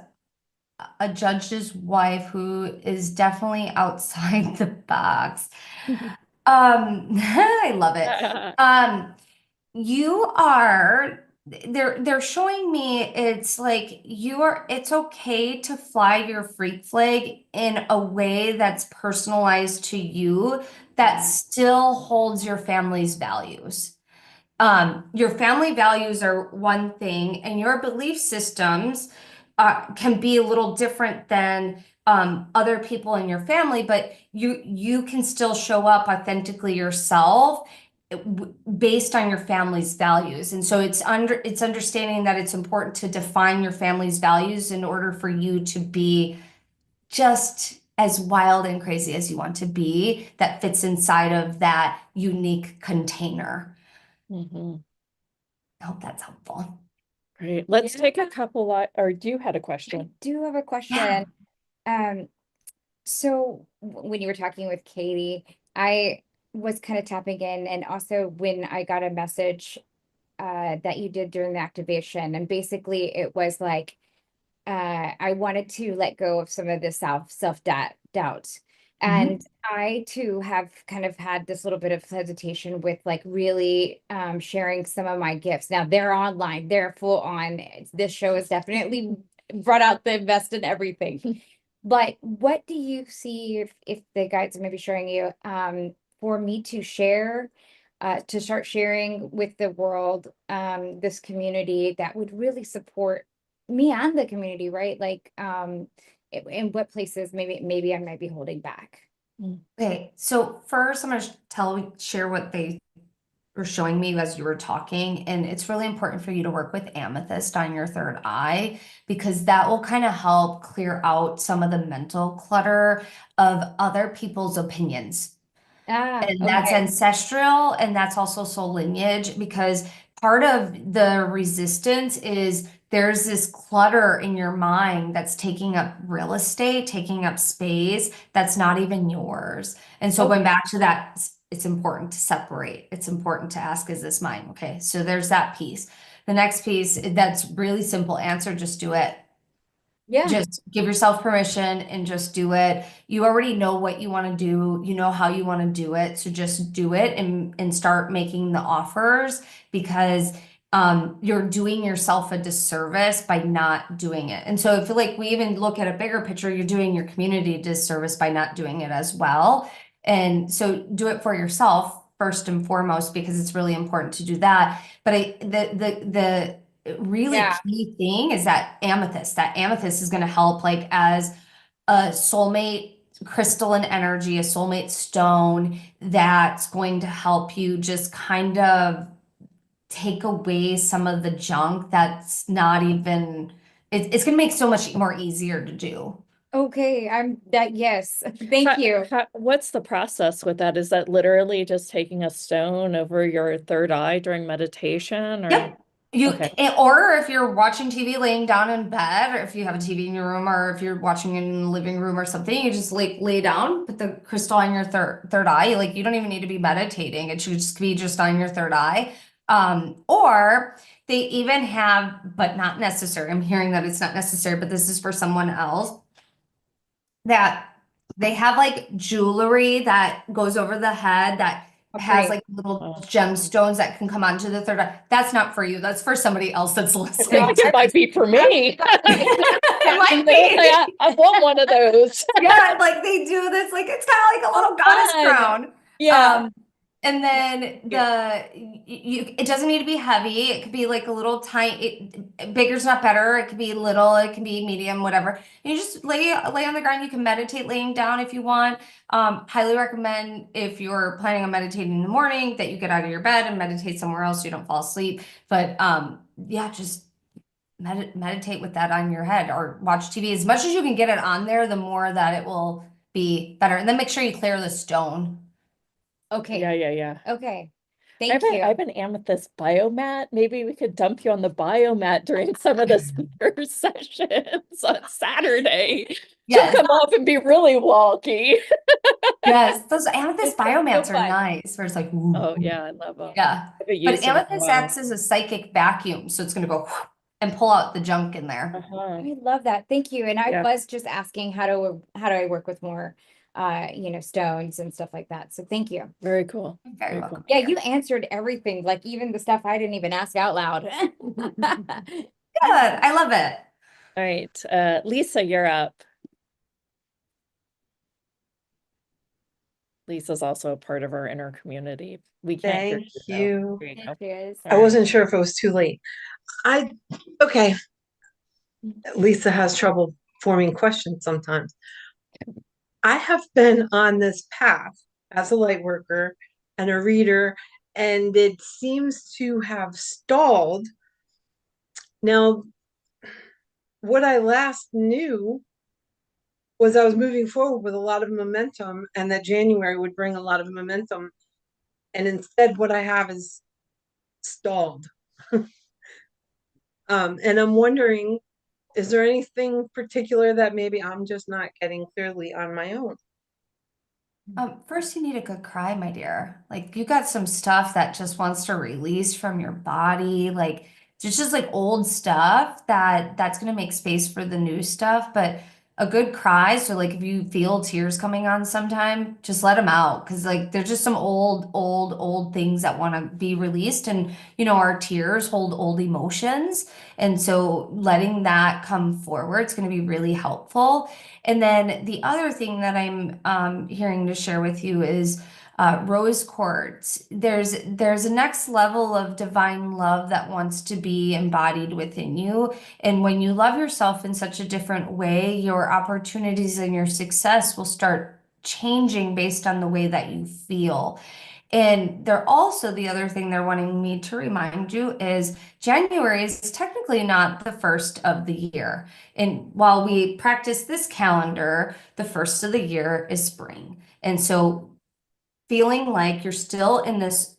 a judge's wife who is definitely outside the box. I love it. You are they're showing me it's like it's okay to fly your freak flag in a way that's personalized to you that still holds your family's values. Your family values are one thing, and your belief systems can be a little different than other people in your family, but you can still show up authentically yourself based on your family's values. And so it's understanding that it's important to define your family's values in order for you to be just as wild and crazy as you want to be, that fits inside of that unique container. Mhm. I hope that's helpful. Great. Let's Yeah. take a couple, or you had a I question. do have a Yeah. question. So when you were talking with Katie, I was kind of tapping in, and also when I got a message that you did during the activation, and basically it was like I wanted to let go of some of the self doubt. And I too have kind of had this little bit of hesitation with like really sharing some of my gifts. Now they're online, they're full on. This show has definitely brought out the best in everything. But what do you see if the guides are maybe showing you for me to share, to start sharing with the world, this community that would really support me and the community, right? Like, in what places maybe I might be holding back. Okay, so first I'm going to share what they were showing me as you were talking, and it's really important for you to work with amethyst on your third eye, because that will kind of help clear out some of the mental clutter of other people's opinions. And that's Okay. ancestral, and that's also soul lineage, because part of the resistance is there's this clutter in your mind that's taking up real estate, taking up space that's not even yours. And so going back to that, it's important to separate. It's important to ask, is this mine? Okay, so there's that piece. The next piece, that's really simple answer, just do it. Yeah. Just give yourself permission and just do it. You already know what you want to do. You know how you want to do it. So just do it and start making the offers, because you're doing yourself a disservice by not doing it. And so if like we even look at a bigger picture, you're doing your community a disservice by not doing it as well. And so do it for yourself first and foremost, because it's really important to do that. But the really Yeah. key thing is that amethyst is going to help like as a soulmate crystalline energy, a soulmate stone that's going to help you just kind of take away some of the junk that's not even, it's going to make so much more easier to do. Okay. Yes. Thank you. What's the process with that? Is that literally just taking a stone over your third eye during meditation, or? Yep. Or if you're watching TV laying down in bed, or if you have a TV in your room, or if you're watching in the living room or something, you just like lay down, put the crystal on your third eye. Like you don't even need to be meditating. It should just be just on your third eye. Or they even have, but not necessary. I'm hearing that it's not necessary, but this is for someone else, that they have like jewelry that goes over the head that has Okay. like little Oh. gemstones that can come onto the third eye. That's not for you. That's for somebody else that's I listening. feel like it might be for me. It might be. I want one of those. Yeah, like they do this, like it's kind of like a little goddess Fun. crown. Yeah. And then it doesn't need to be heavy. It could be like a little tiny, bigger's not better. It could be little, it can be medium, whatever. And you just lay on the ground. You can meditate laying down if you want. Highly recommend, if you're planning on meditating in the morning, that you get out of your bed and meditate somewhere else so you don't fall asleep. But yeah, just meditate with that on your head, or watch TV. As much as you can get it on there, the more that it will be better. And then make sure you clear the stone. Okay. Yeah. Okay. I Thank you. have an amethyst biomat. Maybe we could dump you on the biomat during some of the speaker sessions on Saturday. Yes. She'll come off and be really wonky. Yes, those amethyst It's so biomats are fun. nice, where it's like, ooh, Oh yeah, I love them. yeah. I haven't But used them in a amethyst while. acts as a psychic vacuum, so it's gonna go and pull out the junk in there. Uh-huh. I love that. Thank you. And I Yeah. was just asking how do I work with more stones and stuff like that. So thank you. Very cool. You're very welcome. Yeah, you answered everything, like even the stuff I didn't even ask out loud. Good. I love it. All right. Lisa, you're up. Lisa's also a part of our inner community. We can't hear Thank though. you. There you go. Cheers. I wasn't sure if it was too late. Okay. Lisa has trouble forming questions sometimes. I have been on this path as a light worker and a reader and it seems to have stalled. Now, what I last knew was I was moving forward with a lot of momentum, and that January would bring a lot of momentum. And instead, what I have is stalled. And I'm wondering, is there anything particular that maybe I'm just not getting clearly on my own? First you need a good cry, my dear. Like you got some stuff that just wants to release from your body. Like it's just like old stuff that's gonna make space for the new stuff. But a good cry, so like if you feel tears coming on sometime, just let them out. Cause like there's just some old things that want to be released. And you know, our tears hold old emotions. And so letting that come forward is gonna be really helpful. And then the other thing that I'm hearing to share with you is rose quartz. There's a next level of divine love that wants to be embodied within you. And when you love yourself in such a different way, your opportunities and your success will start changing based on the way that you feel. And they're also the other thing they're wanting me to remind you is January is technically not the first of the year. And while we practice this calendar, the first of the year is spring. And so feeling like you're still in this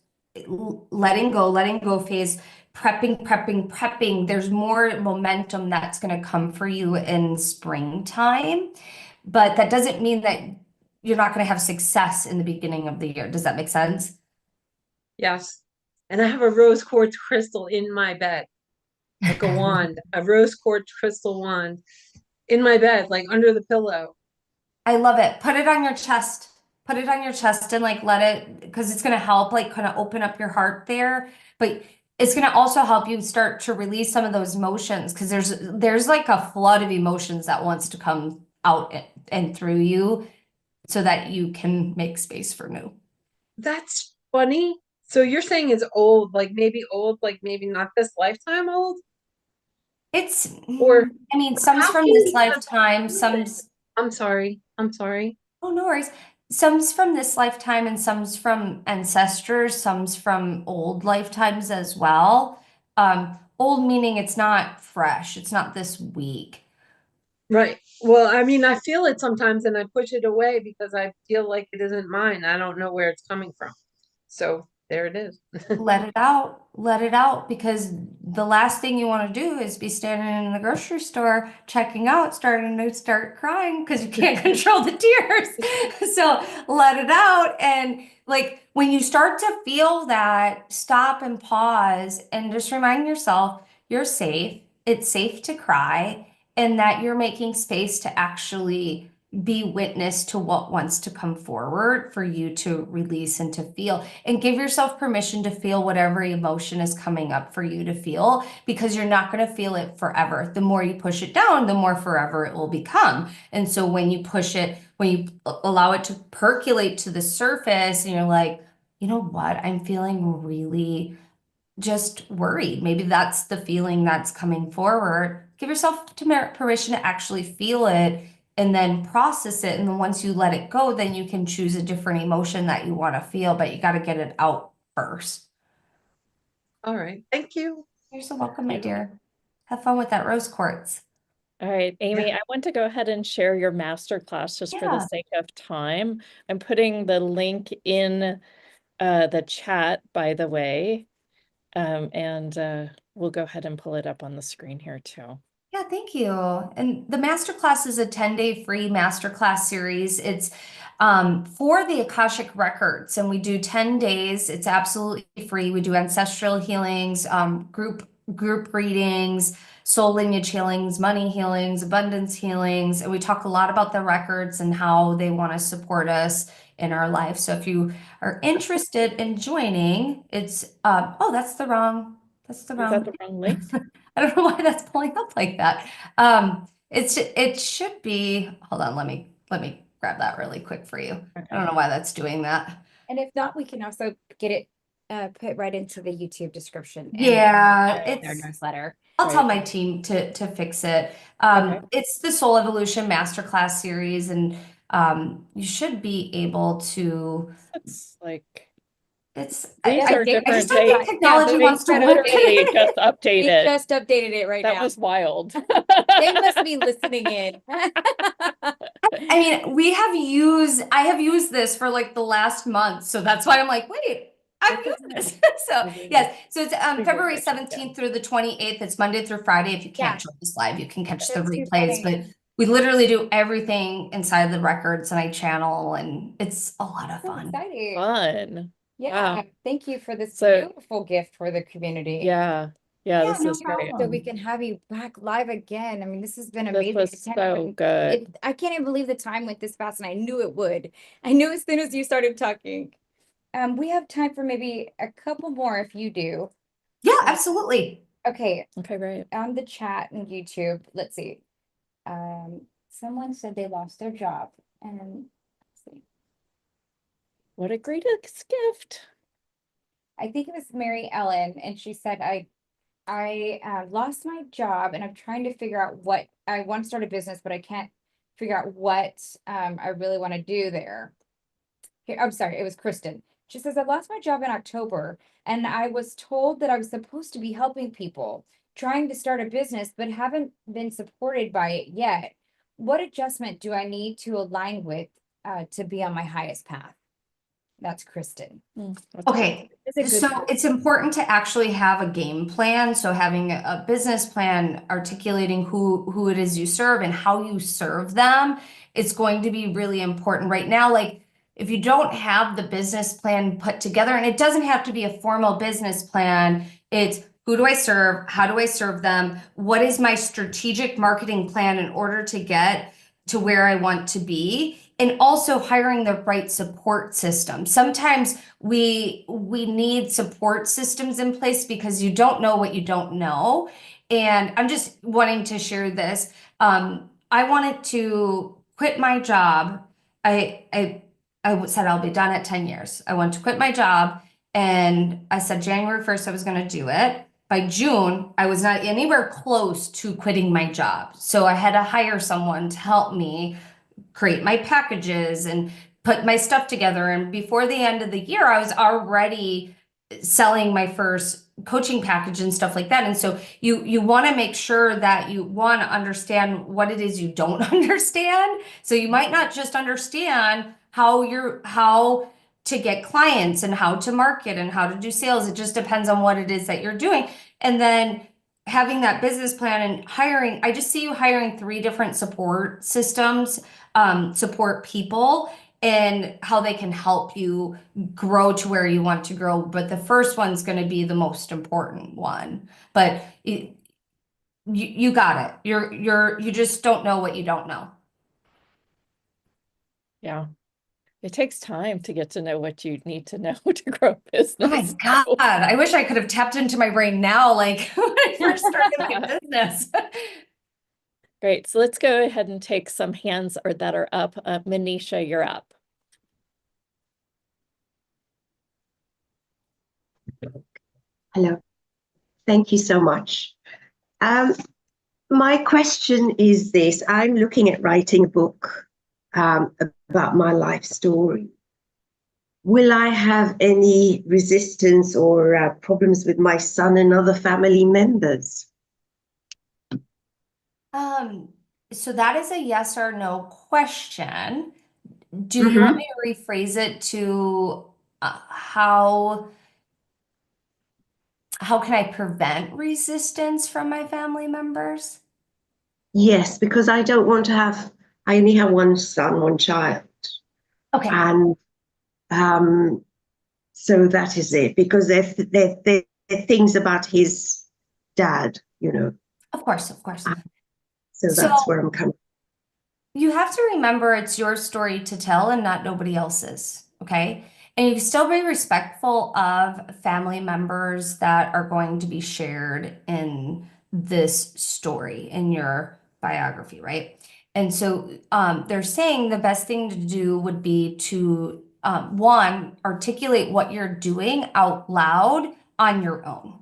letting go phase, prepping, there's more momentum that's going to come for you in springtime. But that doesn't mean that you're not going to have success in the beginning of the year. Does that make sense? Yes. And I have a rose quartz crystal in my bed, like a wand, a rose quartz crystal wand in my bed, like under the pillow. I love it. Put it on your chest. Put it on your chest and like let it, because it's going to help like kind of open up your heart there. But it's going to also help you start to release some of those emotions because there's like a flood of emotions that wants to come out and through you so that you can make space for new. That's funny. So you're saying it's old, like maybe not this lifetime old? It's, Or I mean, some's how from can this you have lifetime, done it? some's, I'm sorry. I'm sorry. oh, no worries. Some's from this lifetime and some's from ancestors, some's from old lifetimes as well. Old meaning it's not fresh, it's not this week. Right. Well, I mean, I feel it sometimes and I push it away because I feel like it isn't mine. I don't know where it's coming from. So there it is. Let it out, because the last thing you want to do is be standing in the grocery store checking out, starting to start crying because you can't control the tears. So let it out. And like when you start to feel that, stop and pause and just remind yourself you're safe. It's safe to cry, and that you're making space to actually be witness to what wants to come forward for you to release and to feel, and give yourself permission to feel whatever emotion is coming up for you to feel, because you're not going to feel it forever. The more you push it down, the more forever it will become. And so when you push it, when you allow it to percolate to the surface and you're like, you know what, I'm feeling really just worried. Maybe that's the feeling that's coming forward. Give yourself permission to actually feel it and then process it. And then once you let it go, then you can choose a different emotion that you want to feel, but you got to get it out first. All right. Thank you. You're so welcome, my dear. Have fun with that rose quartz. All right, Amy, I want to go ahead and share your masterclass just for the Yeah. sake of time. I'm putting the link in the chat, by the way, and we'll go ahead and pull it up on the screen here too. Yeah, thank you. And the masterclass is a 10-day free masterclass series. It's for the Akashic Records, and we do 10 days. It's absolutely free. We do ancestral healings, group readings, soul lineage healings, money healings, abundance healings, and we talk a lot about the records and how they want to support us in our life. So if you are interested in joining, it's oh, that's the wrong. Is that the wrong link? I don't know why that's pulling up like that. It should be, hold on, let me grab that really quick for you. Okay. I don't know why that's doing that. And if not, we can also get it put right into the YouTube description. Yeah, and their it's, newsletter. I'll tell my team to fix it. Okay. It's the Soul Evolution Masterclass series, and you should be able to. It's like It's, These I are think, I just different don't think dates. technology they wants to work. Literally just They updated. just updated it right That now. was wild. They must be listening in. I mean, I have used this for like the last month, so that's why I'm like, wait, I've This is used this. So Mhm. yes, so it's Review February it, check it 17th through the 28th. It's Monday through Friday. If you can't Yeah. join us live, you can catch the That's too replays. funny. But we literally do everything inside the records, and I channel, and it's a lot of So fun. exciting. Fun. Yeah. Wow. Thank you for this So- beautiful gift for the community. Yeah. Yeah, This no is great. problem. So we can have you back live again. I mean, this has been This amazing. was I can't so even- good. I can't even believe the time went this fast, and I knew it would. I knew as soon as you started talking. We have time for maybe a couple more if you do. Yeah, absolutely. Okay, Okay, great. on the chat and YouTube, let's see. Someone said they lost their job, and let's see. What a great gift. I think it was Mary Ellen, and she said, I lost my job, and I'm trying to figure out what I want to start a business, but I can't figure out what I really want to do there. Here, I'm sorry, it was Kristen. She says, I lost my job in October, and I was told that I was supposed to be helping people, trying to start a business, but haven't been supported by it yet. What adjustment do I need to align with to be on my highest path? That's Kristen. That's Okay, That's a good so one. it's important to actually have a game plan. So having a business plan, articulating who it is you serve and how you serve them, it's going to be really important right now. Like if you don't have the business plan put together, and it doesn't have to be a formal business plan, it's who do I serve? How do I serve them? What is my strategic marketing plan in order to get to where I want to be? And also hiring the right support system. Sometimes we need support systems in place because you don't know what you don't know. And I'm just wanting to share this. I wanted to quit my job. I said I'll be done at 10 years. I wanted to quit my job, and I said January 1st I was going to do it. By June, I was not anywhere close to quitting my job. So I had to hire someone to help me create my packages and put my stuff together. And before the end of the year, I was already selling my first coaching package and stuff like that. And so you want to make sure that you want to understand what it is you don't understand. So you might not just understand how to get clients and how to market and how to do sales. It just depends on what it is that you're doing. And then having that business plan and hiring, I just see you hiring 3 different support systems, support people, and how they can help you grow to where you want to grow. But the first one's going to be the most important one. But you got it. You just don't know what you don't know. Yeah. It takes time to get to know what you need to know to grow a business. Oh my God. I wish I could have tapped into my brain now, like when I first started my business. Great. So let's go ahead and take some hands that are up. Manisha, you're up. Hello. Thank you so much. My question is this. I'm looking at writing a book about my life story. Will I have any resistance or problems with my son and other family members? So that is a yes or no question. Do you want me to rephrase it to how can I prevent resistance from my family members? Yes, because I don't want to have, I only have one son, one child. Okay. And so that is it, because they're things about his dad, you know. Of course, of course. So that's where I'm coming. You have to remember it's your story to tell and not nobody else's, okay? And you still be respectful of family members that are going to be shared in this story, in your biography, right? And so they're saying the best thing to do would be to, one, articulate what you're doing out loud on your own.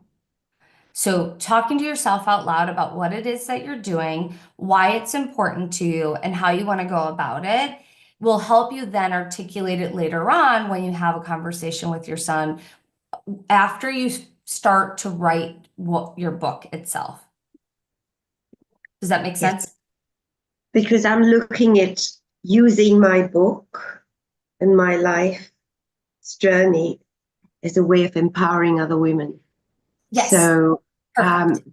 So talking to yourself out loud about what it is that you're doing, why it's important to you, and how you want to go about it. will help you then articulate it later on when you have a conversation with your son after you start to write your book itself. Does that make Yes. sense? Because I'm looking at using my book and my life's journey as a way of empowering other women. Yes. So Perfect.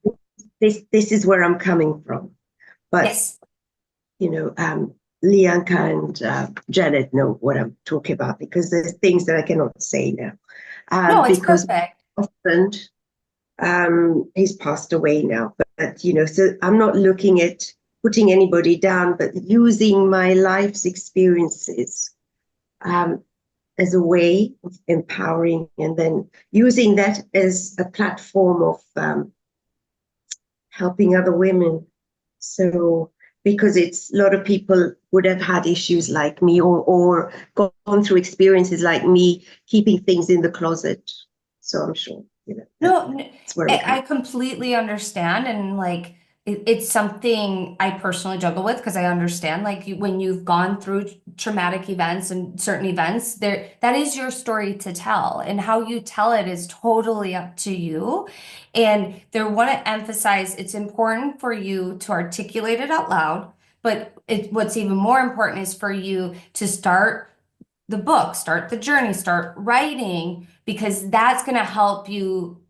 this is where I'm coming from. But Yes. you know, Lianka and Janet know what I'm talking about, because there's things that I cannot say now. No, it's because perfect. my husband, he's passed away now, but you know, so I'm not looking at putting anybody down, but using my life's experiences as a way of empowering, and then using that as a platform of helping other women. So, because it's a lot of people would have had issues like me, or gone through experiences like me, keeping things in the closet. So I'm sure, you know, No, that's where I'm I completely understand. And like, it's something I personally juggle with, because I understand, like, when you've gone through traumatic events and certain events, that is your story to tell, and how you tell it is totally up to you. And they want to emphasize it's important for you to articulate it out loud, but what's even more important is for you to start the book, start the journey, start writing, because that's going to help you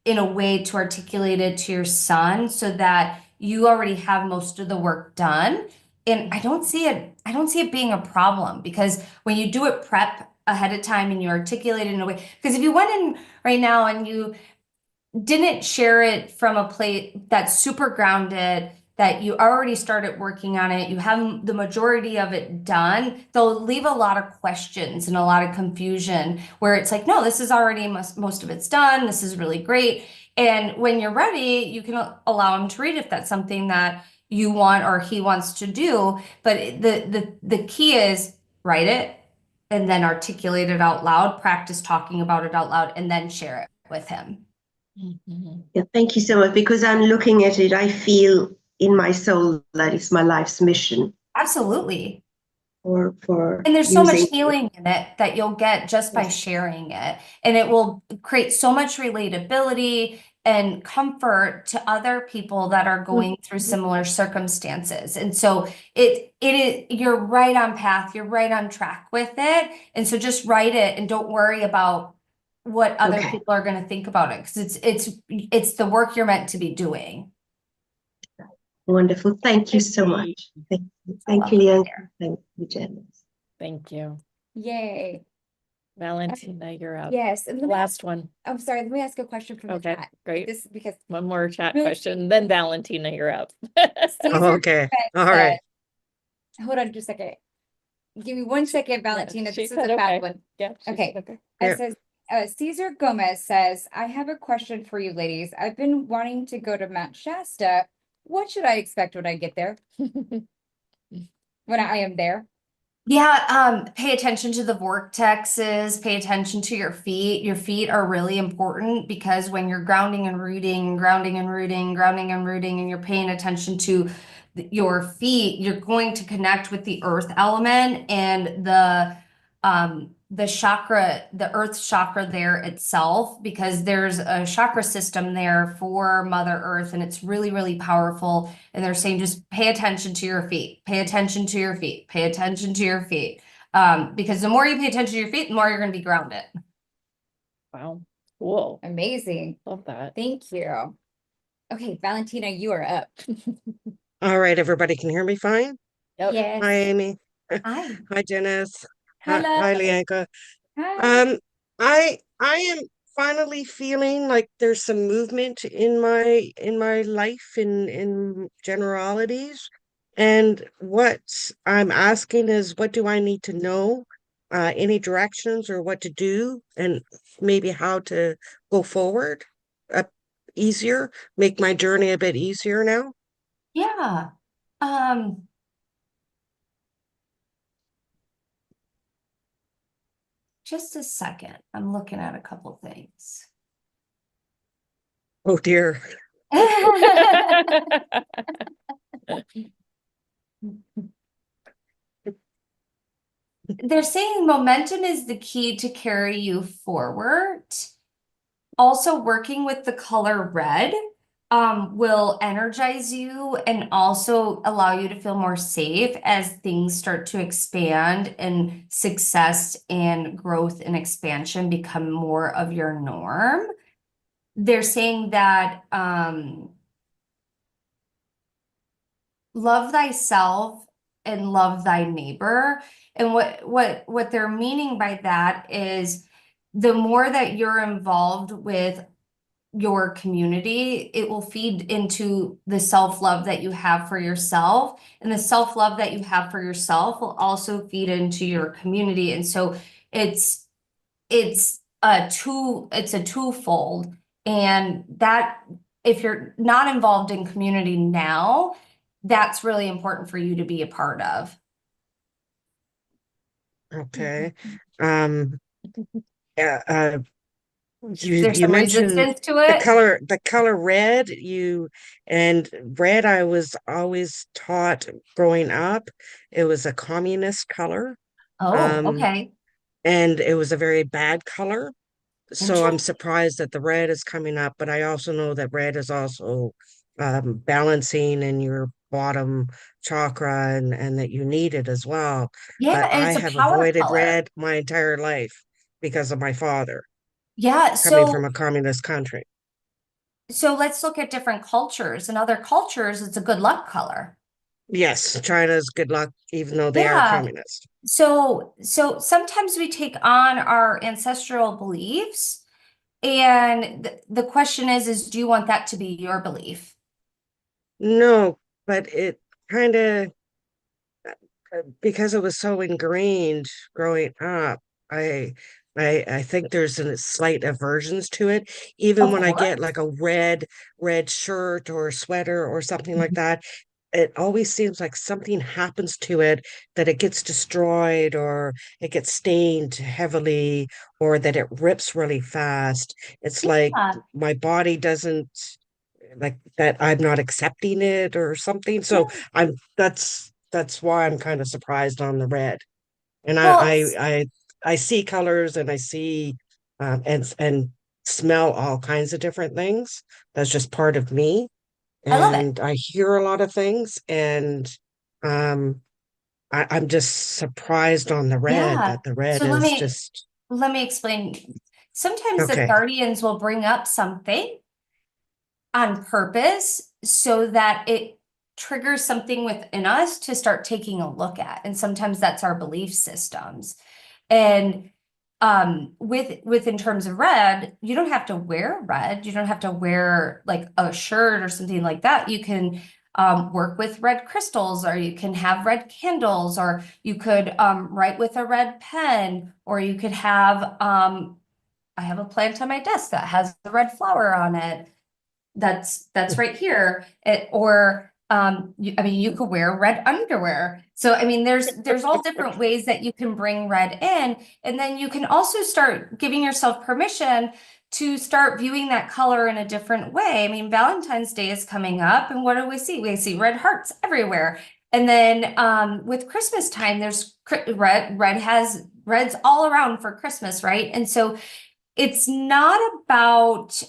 in a way to articulate it to your son, so that you already have most of the work done. And I don't see it being a problem, because when you do it prep ahead of time and you articulate it in a way, because if you went in right now and you didn't share it from a place that's super grounded, that you already started working on it, you have the majority of it done, they'll leave a lot of questions and a lot of confusion, where it's like, no, this is already most of it's done. This is really great. And when you're ready, you can allow him to read if that's something that you want or he wants to do. But the key is write it and then articulate it out loud, practice talking about it out loud, and then share it with him. Yeah, thank you so much, because I'm looking at it, I feel in my soul that it's my life's mission Absolutely. for And there's so much using. healing in it that you'll get just by sharing it. And it will create so much relatability and comfort to other people that are going through similar circumstances. And so it is, you're right on path, you're right on track with it. And so just write it and don't worry about what other Okay. people are going to think about it, because it's the work you're meant to be doing. Wonderful. Thank you so much. Thank you, Lianka. Thank you, Janet. Thank you. Yay. Valentina, you're up. Yes. And let me Last one. I'm sorry, let me ask a question from the Okay, chat. great. This because One more chat Really? question, then Valentina, you're up. Caesar Okay. All said- right. Hold on just a second. Give me 1 second, Valentina. she This is said a fast okay. one. Yeah. she Okay. said okay. Yeah. It says, Caesar Gomez says, I have a question for you ladies. I've been wanting to go to Mount Shasta. What should I expect when I get there? When I am there? Yeah, pay attention to the vortexes, pay attention to your feet. Your feet are really important, because when you're grounding and rooting, grounding and rooting, grounding and rooting, and you're paying attention to your feet, you're going to connect with the earth element and the chakra, the earth chakra there itself, because there's a chakra system there for Mother Earth, and it's really, really powerful. And they're saying, just pay attention to your feet, pay attention to your feet, pay attention to your feet. Because the more you pay attention to your feet, the more you're going to be grounded. Wow. Cool. Amazing. Love that. Thank you. Okay, Valentina, you are up. All right, everybody can hear me fine? Yep. Yes. Hi, Amy. Hi. Hi, Janice. Hello. Hi, Lianka. Hi. I am finally feeling like there's some movement in my life in generalities. And what I'm asking is, what do I need to know? Any directions or what to do, and maybe how to go forward easier, make my journey a bit easier now. Yeah. Just a second. I'm looking at a couple things. Oh dear. They're saying momentum is the key to carry you forward. Also, working with the color red will energize you and also allow you to feel more safe as things start to expand and success and growth and expansion become more of your norm. They're saying that love thyself and love thy neighbor. And what they're meaning by that is the more that you're involved with your community, it will feed into the self-love that you have for yourself. And the self-love that you have for yourself will also feed into your community. And so it's it's a twofold. And that if you're not involved in community now, that's really important for you to be a part of. Okay. Um, yeah, There's you some mentioned resistance to it. the color red, and red I was always taught growing up, it was a communist color. Oh, Um, okay. and it was a very bad color. So I'm Interesting. surprised that the red is coming up, but I also know that red is also balancing in your bottom chakra and that you need it as well. Yeah, But and I it's a have power avoided color. red my entire life because of my father Yeah, coming from so a communist country. let's look at different cultures. In other cultures, it's a good luck color. Yes, China's good luck, even though they are Yeah. communist. So sometimes we take on our ancestral beliefs, and the question is do you want that to be your belief? No, but it kind of because it was so ingrained growing up, I I think there's a slight aversions to it. Even Of when I course. get like a red shirt or sweater or something like Mhm. that, it always seems like something happens to it, that it gets destroyed or it gets stained heavily or that it rips really fast. It's like Yeah. my body doesn't like that, I'm not accepting it or something. So Yeah. that's why I'm kind of surprised on the red. And Well, I see colors and I see and smell all kinds of different things. That's just part of me. I love it. And I hear a lot of things, and um I'm just surprised on the red, Yeah. that the red So is just let me explain. Sometimes the okay. guardians will bring up something on purpose so that it triggers something within us to start taking a look at. And sometimes that's our belief systems. And with in terms of red, you don't have to wear red. You don't have to wear like a shirt or something like that. You can work with red crystals, or you can have red candles, or you could write with a red pen, or you could have I have a plant on my desk that has the red flower on it. That's right here. I mean, you could wear red underwear. So I mean, there's all different ways that you can bring red in, and then you can also start giving yourself permission to start viewing that color in a different way. I mean, Valentine's Day is coming up, and what do we see? We see red hearts everywhere. And then with Christmas time, there's red's all around for Christmas, right? And so it's not about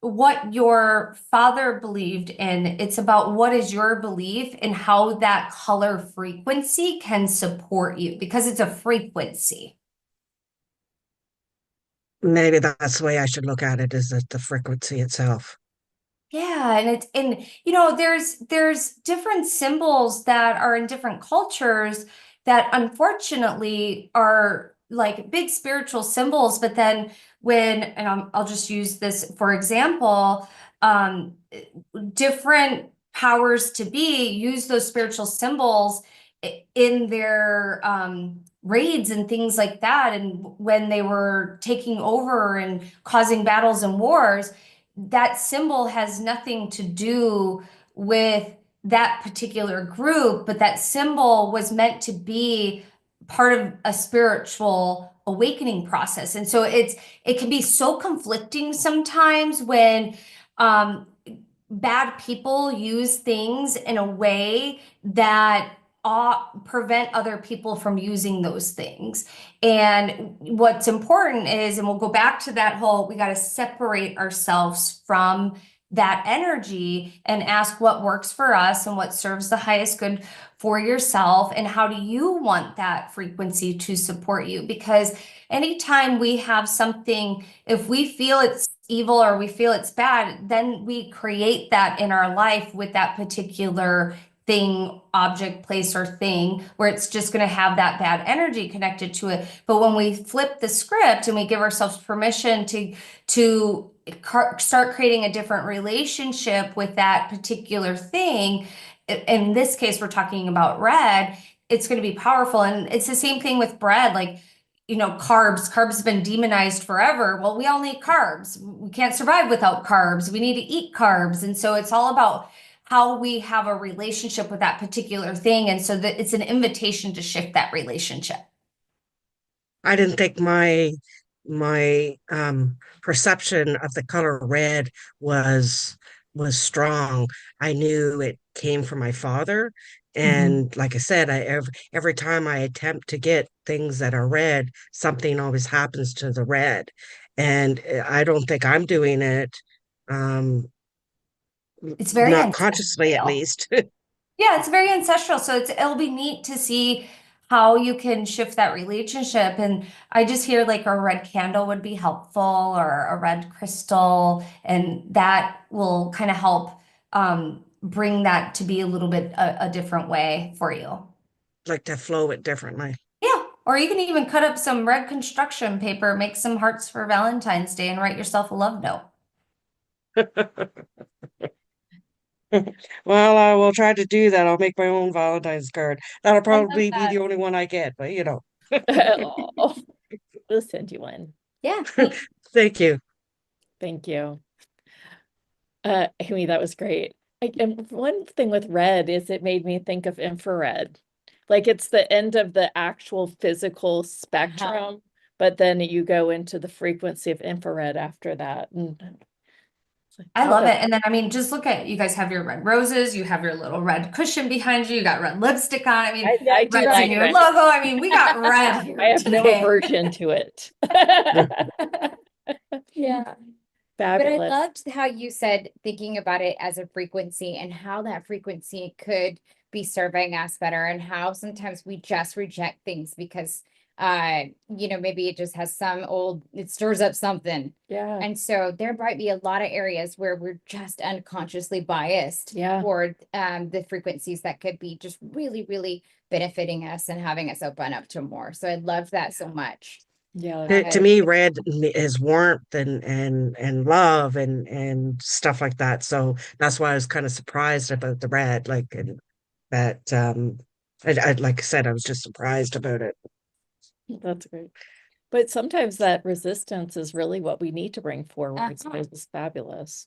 what your father believed in. It's about what is your belief and how that color frequency can support you, because it's a frequency. Maybe that's the way I should look at it, is that the frequency itself. Yeah, and you know, there's different symbols that are in different cultures that unfortunately are like big spiritual symbols, but then and I'll just use this for example, um, different powers to be use those spiritual symbols in their raids and things like that, and when they were taking over and causing battles and wars, that symbol has nothing to do with that particular group, but that symbol was meant to be part of a spiritual awakening process. And so it can be so conflicting sometimes when bad people use things in a way that prevent other people from using those things. And what's important is, and we'll go back to that whole, we got to separate ourselves from that energy and ask what works for us and what serves the highest good for yourself, and how do you want that frequency to support you? Because anytime we have something, if we feel it's evil or we feel it's bad, then we create that in our life with that particular thing, object, place, or thing, where it's just going to have that bad energy connected to it. But when we flip the script and we give ourselves permission to start creating a different relationship with that particular thing, in this case, we're talking about red, it's going to be powerful. And it's the same thing with bread. Like, carbs have been demonized forever. Well, we all need carbs. We can't survive without carbs. We need to eat carbs. And so it's all about how we have a relationship with that particular thing. And so that it's an invitation to shift that relationship. I didn't think my perception of the color red was strong. I knew it came from my father. And like I said, every time I attempt to get things that are red, something always happens to the red. And I don't think I'm doing it, It's very not consciously at ancestral. least. Yeah, it's very ancestral. So it'll be neat to see how you can shift that relationship. And I just hear like a red candle would be helpful, or a red crystal, and that will kind of help bring that to be a little bit a different way for you. Like to flow it differently. Yeah, or you can even cut up some red construction paper, make some hearts for Valentine's Day, and write yourself a love note. Well, I will try to do that. I'll make my own Valentine's card. That'll love probably be that. the only one I get, but Oh, we'll send you one. Yeah. Thank you. Thank you. Amy, that was great. And one thing with red is it made me think of infrared. Like it's the end of the actual physical spectrum, but then you go into the frequency of infrared after that. And it's like, I love it. And then, I mean, just look at, you guys have your red roses, you have your little red cushion behind you, you got red lipstick on. I mean, I do red's like in your red. logo. I mean, we got red here I have no today. aversion to it. Yeah. Fabulous. But I loved how you said thinking about it as a frequency, and how that frequency could be serving us better, and how sometimes we just reject things because maybe it just has it stirs up something. Yeah. And so there might be a lot of areas where we're just unconsciously biased toward the frequencies that could be just really, really benefiting us and having us open up to more. So I love that so much. Yeah. To me, red is warmth and love and stuff like that. So that's why I was kind of surprised about the red, like, and that I like I said, I was just surprised about it. That's great. But sometimes that resistance is really what we need to bring forward. So this is fabulous.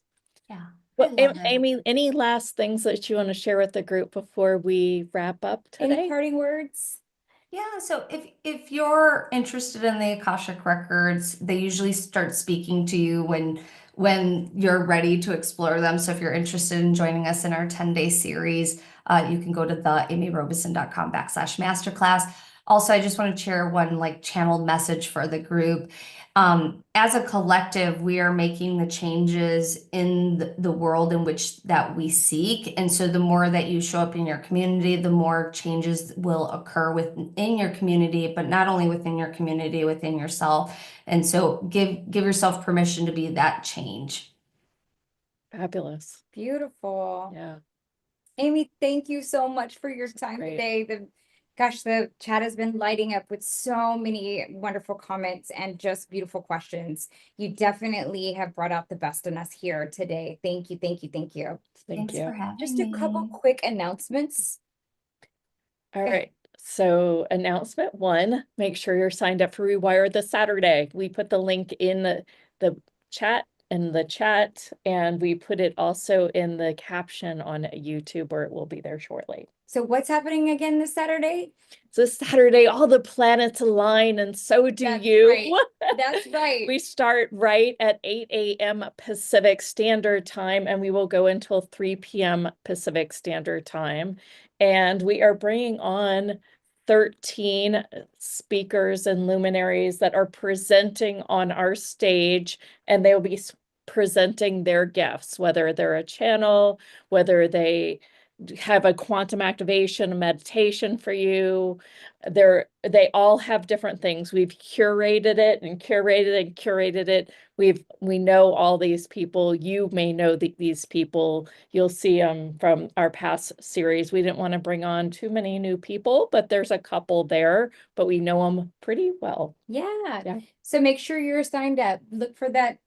Yeah. Well, Amy, any last things that you want to share with the group before we wrap up today? Any parting words? Yeah, so if you're interested in the Akashic Records, they usually start speaking to you when you're ready to explore them. So if you're interested in joining us in our 10-day series, you can go to theamyrobeson.com/masterclass. Also, I just want to share one channeled message for the group. As a collective, we are making the changes in the world in which that we seek. And so the more that you show up in your community, the more changes will occur within your community, but not only within your community, within yourself. And so give yourself permission to be that change. Fabulous. Beautiful. Yeah. Amy, thank you so much for your time today. The chat has been lighting up with so many wonderful comments and just beautiful questions. You definitely have brought out the best in us here today. Thank you, thank you, thank you. Thanks for having Just me. a couple quick announcements. All right. So announcement 1, make sure you're signed up for Rewire this Saturday. We put the link in the chat in the chat, and we put it also in the caption on YouTube, where it will be there shortly. So what's happening again this Saturday? So Saturday, all the planets align, and so do That's you. right. That's right. We start right at 8 a.m. Pacific Standard Time, and we will go until 3 p.m. Pacific Standard Time. And we are bringing on 13 speakers and luminaries that are presenting on our stage, and they will be presenting their gifts, whether they're a channel, whether they have a quantum activation meditation for you. They all have different things. We've curated it and curated it. We know all these people. You may know these people. You'll see them from our past series. We didn't want to bring on too many new people, but there's a couple there, but we know them pretty well. Yeah. So make sure you're signed up. Look for that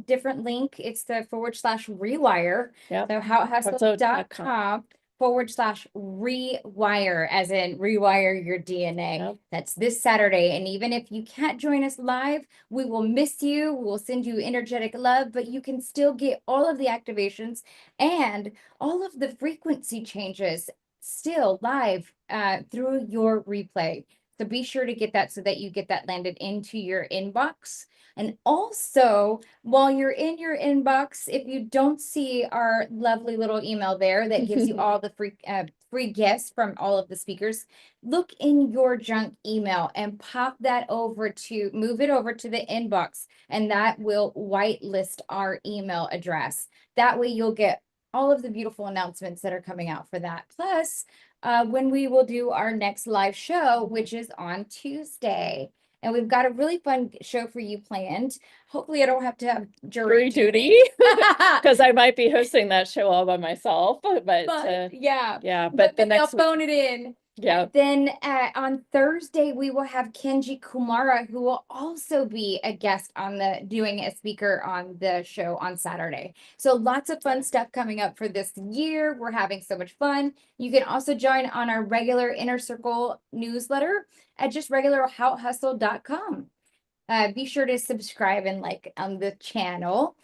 different link. It's the /rewire. Yeah. So howhustle.com/rewire, as in rewire your DNA. Yep. That's this Saturday. And even if you can't join us live, we will miss you. We'll send you energetic love, but you can still get all of the activations and all of the frequency changes still live through your replay. So be sure to get that so that you get that landed into your inbox. And also, while you're in your inbox, if you don't see our lovely little email there that gives you all the free gifts from all of the speakers, look in your junk email and pop that over to, move it over to the inbox, and that will whitelist our email address. That way you'll get all of the beautiful announcements that are coming out for that. Plus, when we will do our next live show, which is on Tuesday. And we've got a really fun show for you planned. Hopefully I don't have to have jury duty, because I might be hosting that show all by myself. But yeah, but the maybe I'll next phone it in. Yeah. Then on Thursday, we will have Kenji Kumara, who will also be a guest on doing a speaker on the show on Saturday. So lots of fun stuff coming up for this year. We're having so much fun. You can also join on our regular Inner Circle newsletter at just regular howhustle.com. Be sure to subscribe and like on the channel,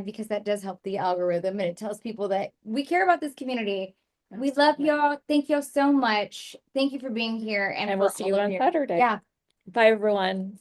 because that does help the algorithm, and it tells people that we care about this community. We love y'all. Thank y'all so much. Thank you for being here. And we'll see you on Saturday. Yeah. Bye, everyone.